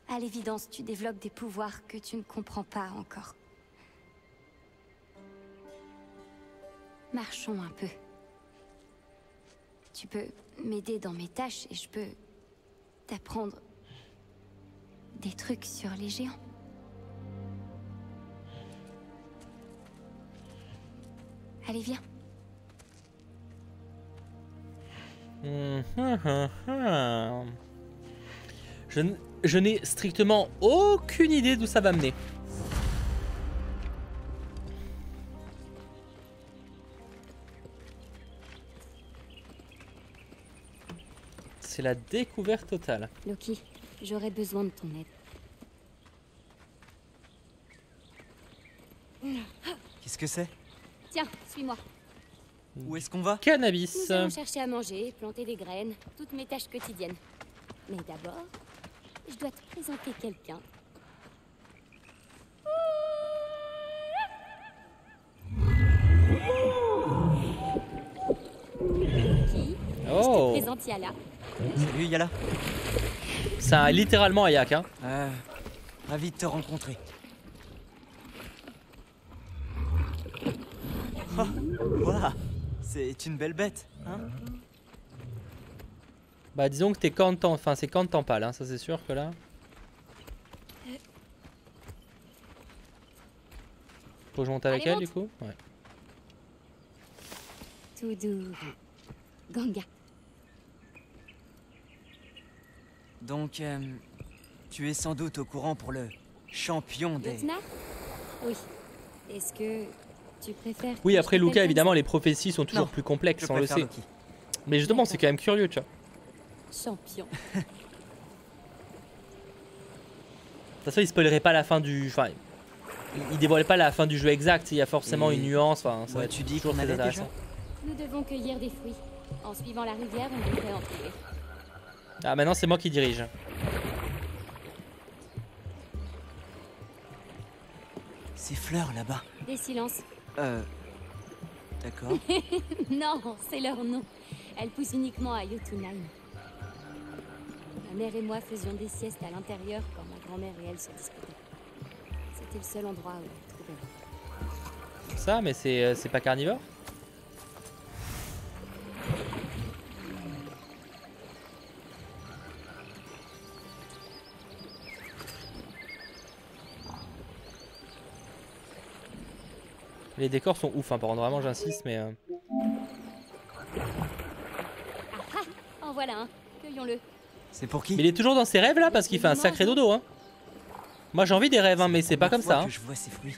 [SPEAKER 9] à l'évidence, tu développes des pouvoirs que tu ne comprends pas encore. Marchons un peu. Tu peux m'aider dans mes tâches et je peux t'apprendre des trucs sur les géants. Allez, viens.
[SPEAKER 1] Je n'ai strictement aucune idée d'où ça va mener. C'est la découverte totale.
[SPEAKER 9] Loki, j'aurais besoin de ton aide.
[SPEAKER 3] Qu'est-ce que c'est?
[SPEAKER 9] Tiens, suis-moi.
[SPEAKER 3] Où est-ce qu'on va?
[SPEAKER 1] Cannabis.
[SPEAKER 9] Nous allons chercher à manger, planter des graines, toutes mes tâches quotidiennes. Mais d'abord, je dois te présenter quelqu'un. Loki, je te présente Yala.
[SPEAKER 3] Salut Yala.
[SPEAKER 1] Ça a littéralement Ayak, hein.
[SPEAKER 3] Ravi de te rencontrer. Oh, wow, c'est une belle bête, hein?
[SPEAKER 1] Bah disons que t'es quand temps, enfin c'est quand temps pâle, hein, ça c'est sûr que là. Faut que je monte avec elle du coup? Ouais.
[SPEAKER 9] Tout doux. Ganga.
[SPEAKER 3] Donc, tu es sans doute au courant pour le champion des...
[SPEAKER 9] Lieutenant? Oui. Est-ce que tu préfères...
[SPEAKER 1] Oui,
[SPEAKER 9] que
[SPEAKER 1] après
[SPEAKER 9] je
[SPEAKER 1] Luca,
[SPEAKER 9] t'appelle
[SPEAKER 1] évidemment,
[SPEAKER 9] comme
[SPEAKER 1] les prophéties sont toujours plus complexes, on le sait.
[SPEAKER 3] Loki.
[SPEAKER 1] Mais justement, c'est quand même curieux, tu vois.
[SPEAKER 9] Champion.
[SPEAKER 1] De toute façon, il spoilerait pas la fin du... Enfin, il dévoilait pas la fin du jeu exact, il y a forcément une nuance, enfin, ça va être
[SPEAKER 3] tu dis
[SPEAKER 1] toujours
[SPEAKER 3] qu'on
[SPEAKER 1] très
[SPEAKER 3] allait
[SPEAKER 1] intéressant.
[SPEAKER 9] Nous devons cueillir des fruits. En suivant la rivière, on devrait en trouver.
[SPEAKER 1] Ah, maintenant c'est moi qui dirige.
[SPEAKER 3] Ces fleurs là-bas.
[SPEAKER 9] Des silences.
[SPEAKER 3] D'accord.
[SPEAKER 9] Non, c'est leur nom. Elles poussent uniquement à Jotunheim. Ma mère et moi faisions des siestes à l'intérieur quand ma grand-mère et elle se disputaient. C'était le seul endroit où on trouvait.
[SPEAKER 1] Ça, mais c'est pas carnivore? Les décors sont ouf, hein, par contre, vraiment j'insiste, mais...
[SPEAKER 9] Ah ah, en voilà un. Cueillons-le.
[SPEAKER 3] C'est pour qui?
[SPEAKER 1] Mais il est toujours dans ses rêves là parce qu'il fait un sacré dodo, hein. Moi j'ai envie des rêves, hein, mais c'est pas comme ça. Hein.
[SPEAKER 3] Que je vois ces fruits.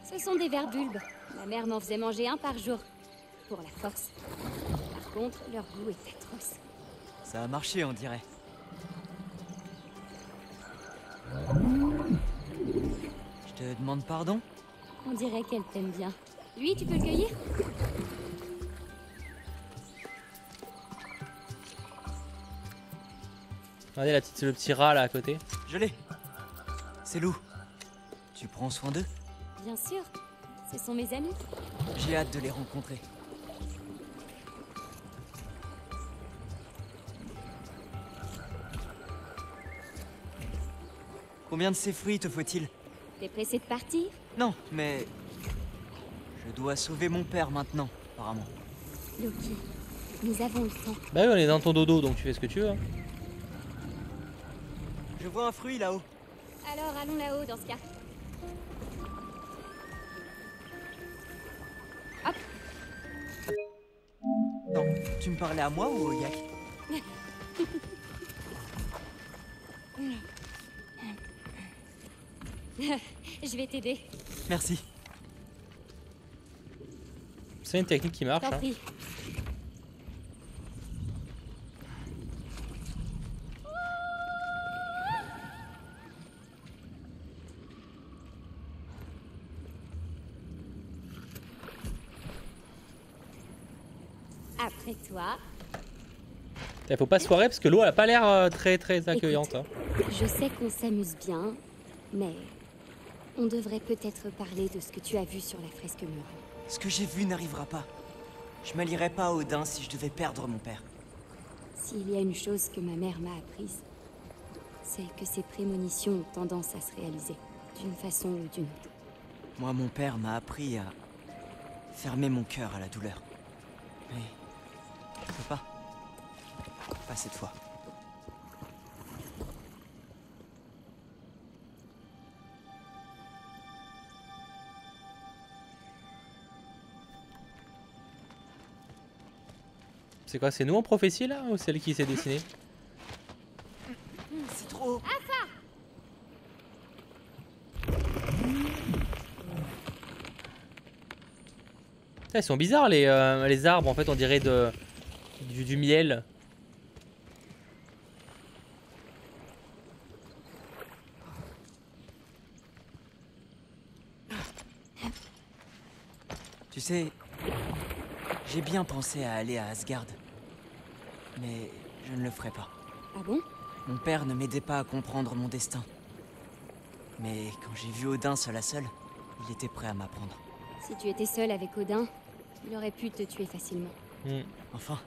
[SPEAKER 9] Ce sont des verbulbes. Ma mère m'en faisait manger un par jour. Pour la force. Par contre, leur goût est atroce.
[SPEAKER 3] Ça a marché, on dirait. Je te demande pardon?
[SPEAKER 9] On dirait qu'elle t'aime bien. Lui, tu peux le cueillir?
[SPEAKER 1] Regardez le petit rat là à côté.
[SPEAKER 3] Je l'ai. C'est Lou. Tu prends soin d'eux?
[SPEAKER 9] Bien sûr. Ce sont mes amis.
[SPEAKER 3] J'ai hâte de les rencontrer. Combien de ces fruits te faut-il?
[SPEAKER 9] T'es pressé de partir?
[SPEAKER 3] Non, mais... je dois sauver mon père maintenant, apparemment.
[SPEAKER 9] Loki, nous avons le temps.
[SPEAKER 1] Bah oui, on est dans ton dodo, donc tu fais ce que tu veux. Hein.
[SPEAKER 3] Je vois un fruit là-haut.
[SPEAKER 9] Alors allons là-haut dans ce cas. Hop.
[SPEAKER 3] Non, tu me parlais à moi ou au yak?
[SPEAKER 9] Je vais t'aider.
[SPEAKER 3] Merci.
[SPEAKER 1] C'est une technique qui marche.
[SPEAKER 9] T'en
[SPEAKER 1] Hein.
[SPEAKER 9] prie. Après toi.
[SPEAKER 1] Il faut pas se foirer parce que l'eau elle a pas l'air très accueillante.
[SPEAKER 9] Écoute, je sais qu'on s'amuse bien, mais on devrait peut-être parler de ce que tu as vu sur la fresque murale.
[SPEAKER 3] Ce que j'ai vu n'arrivera pas. Je m'allierais pas à Odin si je devais perdre mon père.
[SPEAKER 9] S'il y a une chose que ma mère m'a apprise, c'est que ces prémonitions ont tendance à se réaliser, d'une façon ou d'une autre.
[SPEAKER 3] Moi, mon père m'a appris à fermer mon cœur à la douleur. Mais je peux pas. Pas cette fois.
[SPEAKER 1] C'est quoi, c'est nous en prophétie là ou celle qui s'est dessinée?
[SPEAKER 3] C'est trop.
[SPEAKER 1] Putain, ils sont bizarres les arbres, en fait on dirait du miel.
[SPEAKER 3] Tu sais, j'ai bien pensé à aller à Asgard. Mais je ne le ferai pas.
[SPEAKER 9] Ah bon?
[SPEAKER 3] Mon père ne m'aidait pas à comprendre mon destin. Mais quand j'ai vu Odin seul à seul, il était prêt à m'apprendre.
[SPEAKER 9] Si tu étais seul avec Odin, il aurait pu te tuer facilement.
[SPEAKER 3] Enfin,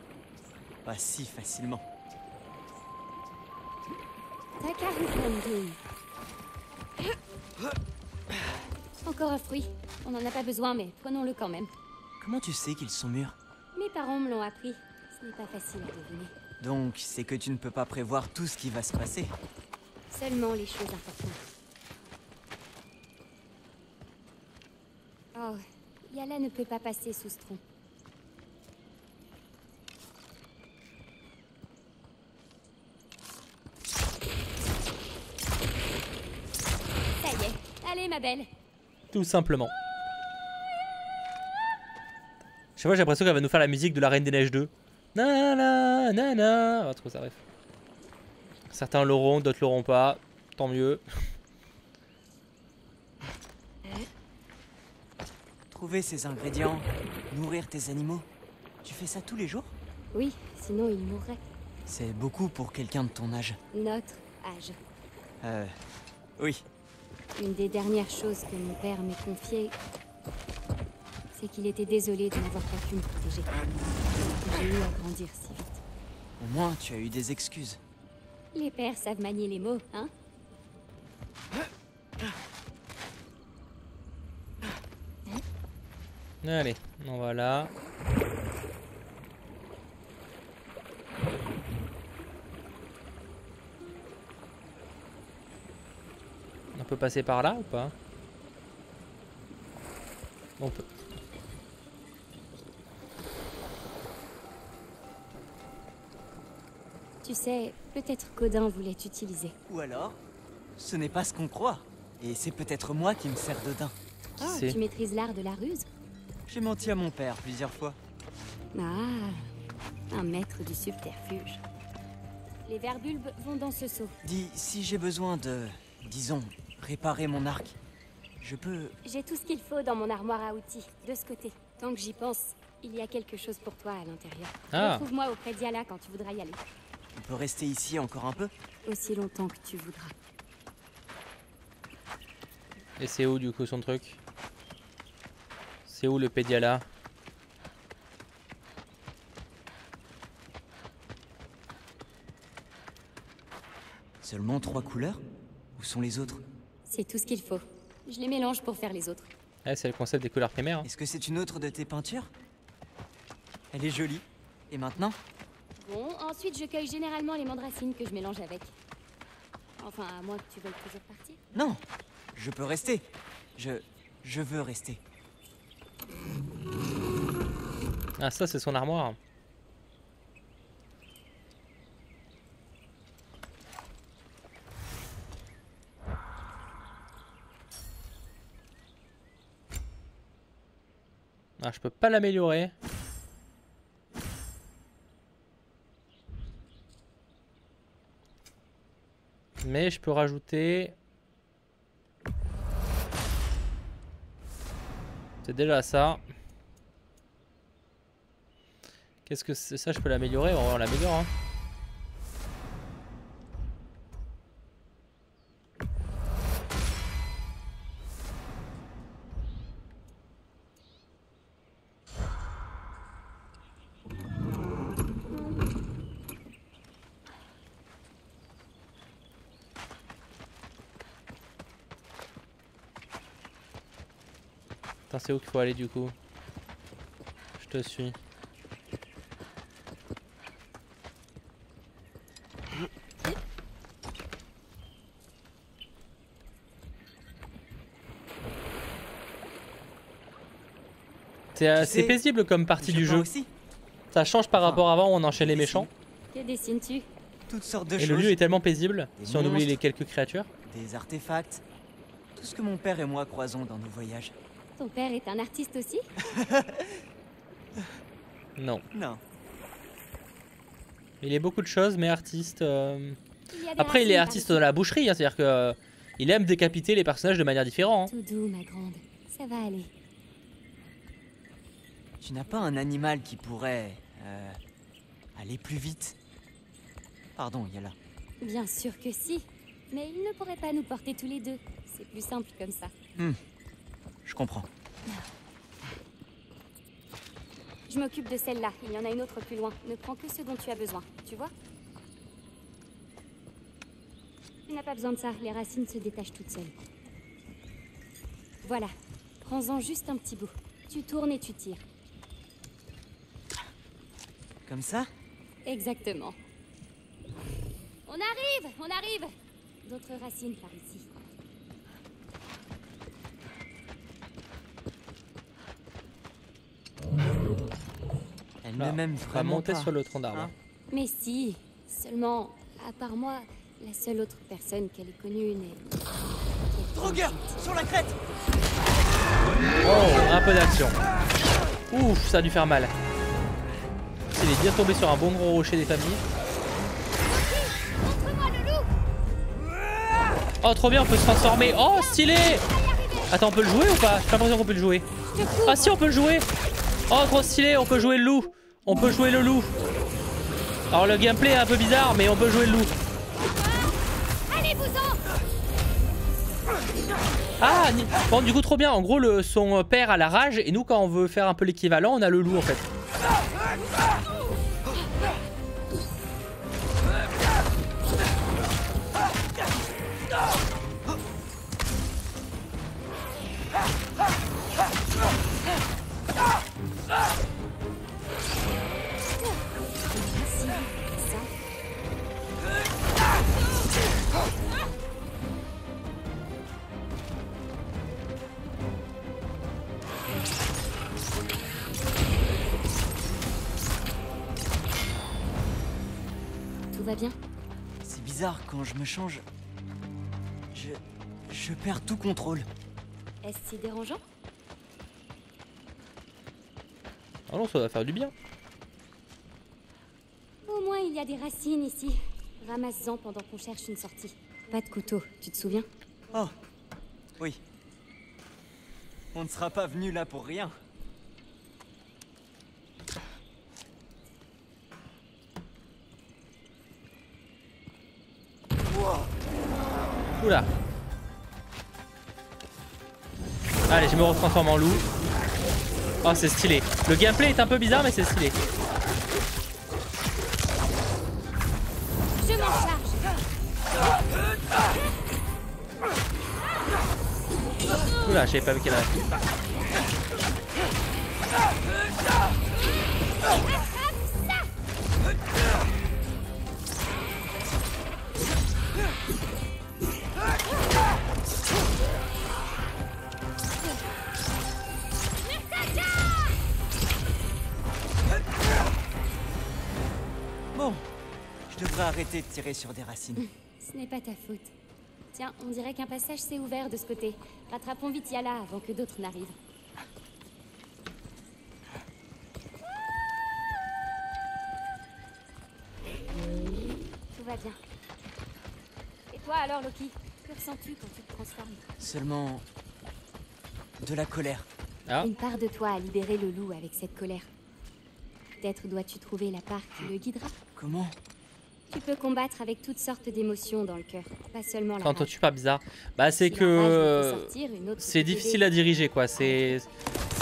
[SPEAKER 3] pas si facilement.
[SPEAKER 9] Encore un fruit. On n'en a pas besoin, mais prenons-le quand même.
[SPEAKER 3] Comment tu sais qu'ils sont mûrs?
[SPEAKER 9] Mes parents me l'ont appris. Ce n'est pas facile à deviner.
[SPEAKER 3] Donc, c'est que tu ne peux pas prévoir tout ce qui va se passer.
[SPEAKER 9] Seulement les choses importantes. Oh, Yala ne peut pas passer sous ce tronc. Ça y est, allez ma belle.
[SPEAKER 1] Tout simplement. Je sais pas, j'ai l'impression qu'elle va nous faire la musique de la Reine des Neiges 2. Nana, nana. On va trouver ça, bref. Certains l'auront, d'autres l'auront pas. Tant mieux.
[SPEAKER 3] Trouver ces ingrédients, nourrir tes animaux. Tu fais ça tous les jours?
[SPEAKER 9] Oui, sinon il mourrait.
[SPEAKER 3] C'est beaucoup pour quelqu'un de ton âge.
[SPEAKER 9] Notre âge.
[SPEAKER 3] Oui.
[SPEAKER 9] Une des dernières choses que mon père m'ait confiées, c'est qu'il était désolé de n'avoir pas pu me protéger. J'ai eu à grandir si vite.
[SPEAKER 3] Au moins, tu as eu des excuses.
[SPEAKER 9] Les pères savent manier les mots, hein?
[SPEAKER 1] Allez, on va là. On peut passer par là ou pas? On peut.
[SPEAKER 9] Tu sais, peut-être qu'Odin voulait t'utiliser.
[SPEAKER 3] Ou alors, ce n'est pas ce qu'on croit. Et c'est peut-être moi qui me sers d'Odin.
[SPEAKER 9] Oh, tu maîtrises l'art de la ruse?
[SPEAKER 3] J'ai menti à mon père plusieurs fois.
[SPEAKER 9] Ah, un maître du subterfuge. Les verbulbes vont dans ce seau.
[SPEAKER 3] Dis, si j'ai besoin de, disons, réparer mon arc, je peux...
[SPEAKER 9] J'ai tout ce qu'il faut dans mon armoire à outils, de ce côté. Tant que j'y pense, il y a quelque chose pour toi à l'intérieur. Retrouve-moi auprès d'Yala quand tu voudras y aller.
[SPEAKER 3] On peut rester ici encore un peu?
[SPEAKER 9] Aussi longtemps que tu voudras.
[SPEAKER 1] Et c'est où du coup son truc? C'est où le pédiala?
[SPEAKER 3] Seulement 3 couleurs? Où sont les autres?
[SPEAKER 9] C'est tout ce qu'il faut. Je les mélange pour faire les autres.
[SPEAKER 1] Ouais, c'est le concept des couleurs primaires.
[SPEAKER 3] Est-ce que c'est une autre de tes peintures? Elle est jolie. Et maintenant?
[SPEAKER 9] Bon, ensuite je cueille généralement les mandracines que je mélange avec. Enfin, à moins que tu veuilles toujours partir.
[SPEAKER 3] Non, je peux rester. Je veux rester.
[SPEAKER 1] Ah, ça c'est son armoire. Ah, je peux pas l'améliorer. Mais je peux rajouter... C'est déjà ça. Qu'est-ce que c'est ça? Je peux l'améliorer? On l'améliore, hein. Attends, c'est où qu'il faut aller du coup? Je te suis. C'est paisible comme partie du jeu.
[SPEAKER 3] Aussi.
[SPEAKER 1] Ça change par rapport à avant où on enchaîne les méchants.
[SPEAKER 9] Que dessines-tu?
[SPEAKER 3] Toutes sortes de
[SPEAKER 1] Et
[SPEAKER 3] choses.
[SPEAKER 1] le lieu est tellement paisible,
[SPEAKER 3] Des
[SPEAKER 1] si on oublie
[SPEAKER 3] monstres.
[SPEAKER 1] les quelques créatures.
[SPEAKER 3] Des artefacts. Tout ce que mon père et moi croisons dans nos voyages.
[SPEAKER 9] Ton père est un artiste aussi?
[SPEAKER 1] Non.
[SPEAKER 3] Non.
[SPEAKER 1] Il est beaucoup de choses, mais artiste.
[SPEAKER 9] Il y a des
[SPEAKER 1] Après, il est
[SPEAKER 9] racines
[SPEAKER 1] artiste
[SPEAKER 9] par-dessus.
[SPEAKER 1] dans la boucherie, hein, c'est-à-dire que il aime décapiter les personnages de manière différente. hein.
[SPEAKER 9] Tout doux, ma grande. Ça va aller.
[SPEAKER 3] Tu n'as pas un animal qui pourrait... aller plus vite? Pardon, Yala.
[SPEAKER 9] Bien sûr que si. Mais il ne pourrait pas nous porter tous les deux. C'est plus simple comme ça.
[SPEAKER 3] Je comprends.
[SPEAKER 9] Je m'occupe de celle-là. Il y en a une autre plus loin. Ne prends que ce dont tu as besoin. Tu vois? Tu n'as pas besoin de ça. Les racines se détachent toutes seules. Voilà. Prends-en juste un petit bout. Tu tournes et tu tires.
[SPEAKER 3] Comme ça?
[SPEAKER 9] Exactement. On arrive! On arrive! D'autres racines par ici.
[SPEAKER 3] Elle
[SPEAKER 1] Là,
[SPEAKER 3] ne m'aime
[SPEAKER 1] on va
[SPEAKER 3] vraiment
[SPEAKER 1] monter
[SPEAKER 3] pas.
[SPEAKER 1] sur le tronc d'arbre.
[SPEAKER 3] Hein?
[SPEAKER 9] Mais si. Seulement, à part moi, la seule autre personne qu'elle ait connue n'est...
[SPEAKER 3] Drogueur! Sur la crête!
[SPEAKER 1] Oh, un peu d'action. Ouf, ça a dû faire mal. Il est bien tombé sur un bon gros rocher des familles.
[SPEAKER 9] Montre-moi le loup!
[SPEAKER 1] Oh, trop bien, on peut se transformer. Oh, stylé! Attends, on peut le jouer ou pas? J'ai l'impression qu'on peut le jouer. Ah si, on peut le jouer. Oh, trop stylé, on peut jouer le loup. On peut jouer le loup. Alors le gameplay est un peu bizarre, mais on peut jouer le loup.
[SPEAKER 9] Allez-vous-en!
[SPEAKER 1] Ah, bon, du coup, trop bien. En gros, son père a la rage, et nous, quand on veut faire un peu l'équivalent, on a le loup en fait.
[SPEAKER 9] Tout va bien?
[SPEAKER 3] C'est bizarre, quand je me change... Je perds tout contrôle.
[SPEAKER 9] Est-ce si dérangeant?
[SPEAKER 1] Ah non, ça va faire du bien.
[SPEAKER 9] Au moins, il y a des racines ici. Ramasse-en pendant qu'on cherche une sortie. Pas de couteau, tu te souviens?
[SPEAKER 3] Oh, oui. On ne sera pas venu là pour rien.
[SPEAKER 1] Oula. Allez, je me retransforme en loup. Oh, c'est stylé. Le gameplay est un peu bizarre, mais c'est stylé.
[SPEAKER 9] Je m'en charge!
[SPEAKER 1] Oula, je savais pas vu qu'elle avait.
[SPEAKER 3] Bon, je devrais arrêter de tirer sur des racines.
[SPEAKER 9] Ce n'est pas ta faute. Tiens, on dirait qu'un passage s'est ouvert de ce côté. Rattrapons vite Yala avant que d'autres n'arrivent. Tout va bien. Et toi alors, Loki? Que ressens-tu quand tu te transformes?
[SPEAKER 3] Seulement... de la colère.
[SPEAKER 1] Ah.
[SPEAKER 9] Une part de toi a libéré le loup avec cette colère. Peut-être dois-tu trouver la part qui le guidera.
[SPEAKER 3] Comment?
[SPEAKER 9] Tu peux combattre avec toutes sortes d'émotions dans le cœur, pas seulement la
[SPEAKER 1] Quand
[SPEAKER 9] rage.
[SPEAKER 1] tu pas bizarre. Bah, c'est
[SPEAKER 9] Si la rage ne
[SPEAKER 1] que
[SPEAKER 9] peut sortir, une autre
[SPEAKER 1] c'est
[SPEAKER 9] peut
[SPEAKER 1] difficile
[SPEAKER 9] t'aider.
[SPEAKER 1] à diriger, quoi. C'est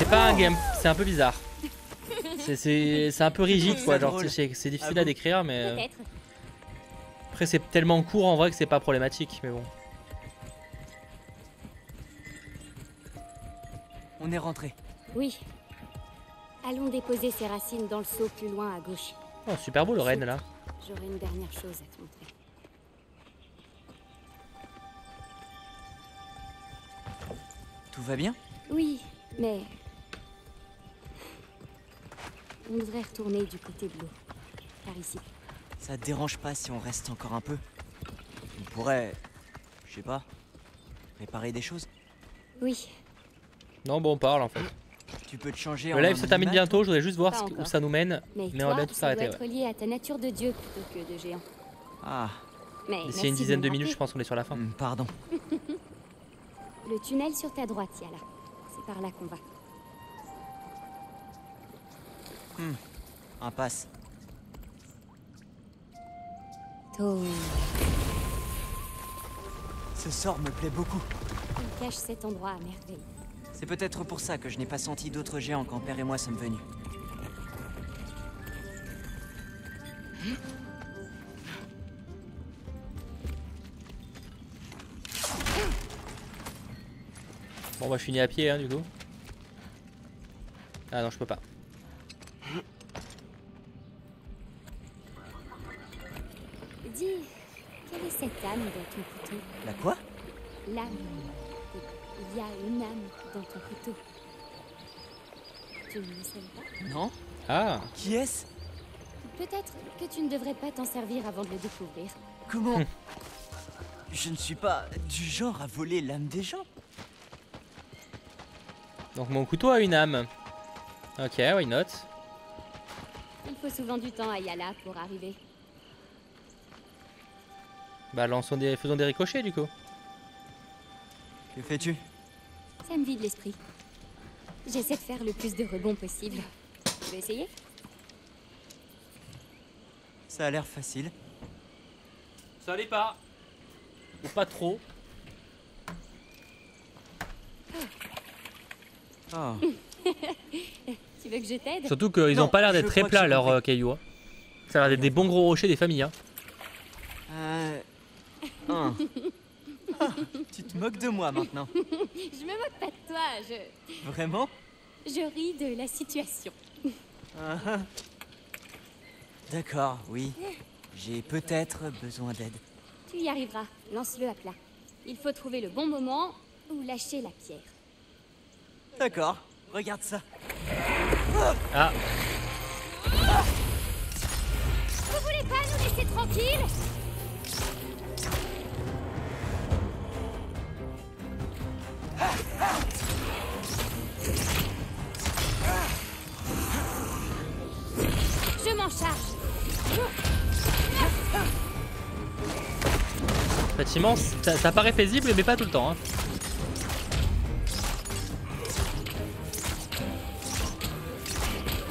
[SPEAKER 1] pas un game, c'est un peu bizarre. C'est un peu rigide, quoi. Genre, c'est difficile à décrire, mais
[SPEAKER 9] Peut-être.
[SPEAKER 1] après c'est tellement court en vrai que c'est pas problématique, mais bon.
[SPEAKER 3] On est rentré.
[SPEAKER 9] Oui. Allons déposer ces racines dans le seau plus loin à gauche.
[SPEAKER 1] Oh, super beau le renne là.
[SPEAKER 9] J'aurai une dernière chose à te montrer.
[SPEAKER 3] Tout va bien?
[SPEAKER 9] Oui, mais... On devrait retourner du côté de l'eau. Par ici.
[SPEAKER 3] Ça te dérange pas si on reste encore un peu? On pourrait... je sais pas... réparer des choses?
[SPEAKER 9] Oui.
[SPEAKER 1] Non, bon, on parle en fait.
[SPEAKER 3] Tu peux te changer
[SPEAKER 1] Le live se termine bientôt, je voudrais juste voir où ça nous mène. Mais on va bientôt s'arrêter.
[SPEAKER 9] Ça doit être lié à ta nature de dieu plutôt que de géant.
[SPEAKER 3] Ah.
[SPEAKER 1] D'ici une dizaine de minutes, je pense qu'on est sur la fin.
[SPEAKER 3] Pardon.
[SPEAKER 9] Le tunnel sur ta droite, Yala. C'est par là qu'on va.
[SPEAKER 3] Impasse. Ce sort me plaît beaucoup.
[SPEAKER 9] Il cache cet endroit à merveille.
[SPEAKER 3] C'est peut-être pour ça que je n'ai pas senti d'autres géants quand Père et moi sommes venus.
[SPEAKER 1] Bon, bah, je finis à pied, hein, du coup. Ah non, je peux pas.
[SPEAKER 9] Dis, quelle est cette âme dans ton couteau?
[SPEAKER 3] La quoi?
[SPEAKER 9] L'âme. Il y a une âme dans ton couteau. Tu ne le sais pas?
[SPEAKER 3] Non.
[SPEAKER 1] Ah.
[SPEAKER 3] Qui est-ce?
[SPEAKER 9] Peut-être que tu ne devrais pas t'en servir avant de le découvrir.
[SPEAKER 3] Comment? Je ne suis pas du genre à voler l'âme des gens.
[SPEAKER 1] Donc mon couteau a une âme. Ok, why not?
[SPEAKER 9] Il faut souvent du temps à Yala pour arriver.
[SPEAKER 1] Bah faisons des ricochets du coup.
[SPEAKER 3] Que fais-tu?
[SPEAKER 9] Ça me vide l'esprit. J'essaie de faire le plus de rebonds possible. Tu veux essayer?
[SPEAKER 3] Ça a l'air facile.
[SPEAKER 1] Ça l'est pas. Ou pas trop.
[SPEAKER 3] Oh.
[SPEAKER 9] Tu veux que je t'aide?
[SPEAKER 1] Surtout qu'ils ont pas l'air d'être très plats leurs cailloux. Hein. Ça a l'air d'être des bons gros rochers des familles. Hein.
[SPEAKER 3] Tu te moques de moi maintenant.
[SPEAKER 9] Je me moque pas de toi,
[SPEAKER 3] Vraiment?
[SPEAKER 9] Je ris de la situation.
[SPEAKER 3] D'accord, oui. J'ai peut-être besoin d'aide.
[SPEAKER 9] Tu y arriveras, lance-le à plat. Il faut trouver le bon moment ou lâcher la pierre.
[SPEAKER 3] D'accord, regarde ça.
[SPEAKER 1] Ah.
[SPEAKER 9] Vous voulez pas nous laisser tranquilles? Je m'en charge.
[SPEAKER 1] Effectivement, ça paraît paisible, mais pas tout le temps. Hein.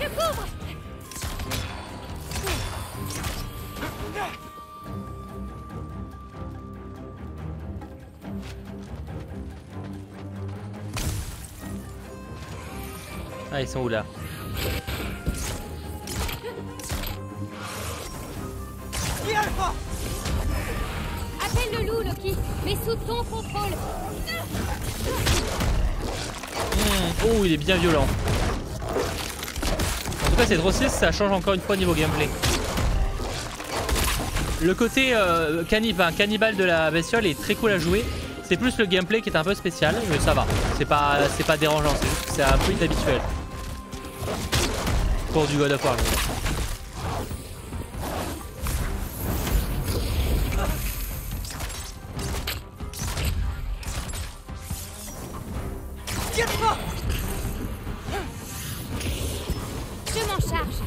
[SPEAKER 9] Je couvre.
[SPEAKER 1] Ah, ils sont où là?
[SPEAKER 9] Appelle le loup, Loki, mais sous ton contrôle.
[SPEAKER 1] Oh, il est bien violent. En tout cas, cette grossesse, ça change encore une fois niveau gameplay. Le côté cannibale de la bestiole est très cool à jouer. C'est plus le gameplay qui est un peu spécial, mais ça va. C'est pas dérangeant, c'est juste que c'est un peu inhabituel. Pour du God of War.
[SPEAKER 9] Je m'en charge.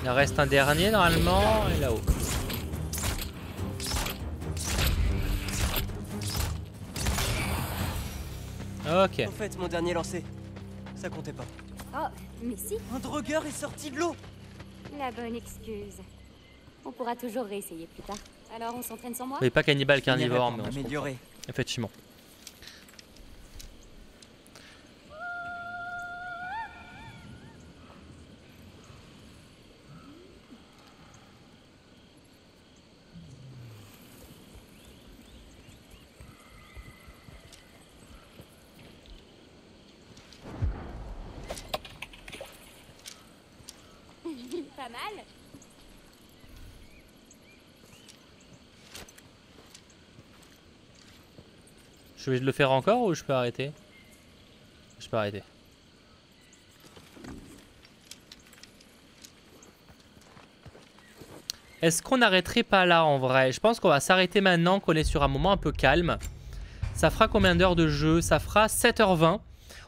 [SPEAKER 1] Il en reste un dernier normalement, et là-haut. Ok.
[SPEAKER 3] En fait, mon dernier lancé, ça comptait pas.
[SPEAKER 9] Oh, mais si.
[SPEAKER 3] Un drogueur est sorti de l'eau.
[SPEAKER 9] La bonne excuse. On pourra toujours réessayer plus tard. Alors on s'entraîne sans moi?
[SPEAKER 1] Mais pas cannibale carnivore, mais on se
[SPEAKER 3] améliorer.
[SPEAKER 1] Effectivement.
[SPEAKER 9] pas mal.
[SPEAKER 1] Je vais le faire encore ou je peux arrêter? Je peux arrêter. Est-ce qu'on n'arrêterait pas là en vrai? Je pense qu'on va s'arrêter maintenant qu'on est sur un moment un peu calme. Ça fera combien d'heures de jeu? Ça fera 7h20.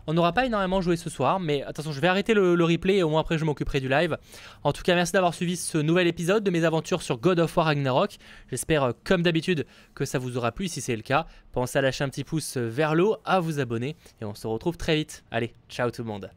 [SPEAKER 1] On n'aura pas énormément joué ce soir, mais attention, je vais arrêter le replay et au moins après je m'occuperai du live. En tout cas, merci d'avoir suivi ce nouvel épisode de mes aventures sur God of War Ragnarok. J'espère, comme d'habitude, que ça vous aura plu. Si c'est le cas, pensez à lâcher un petit pouce vers le haut, à vous abonner et on se retrouve très vite. Allez, ciao tout le monde.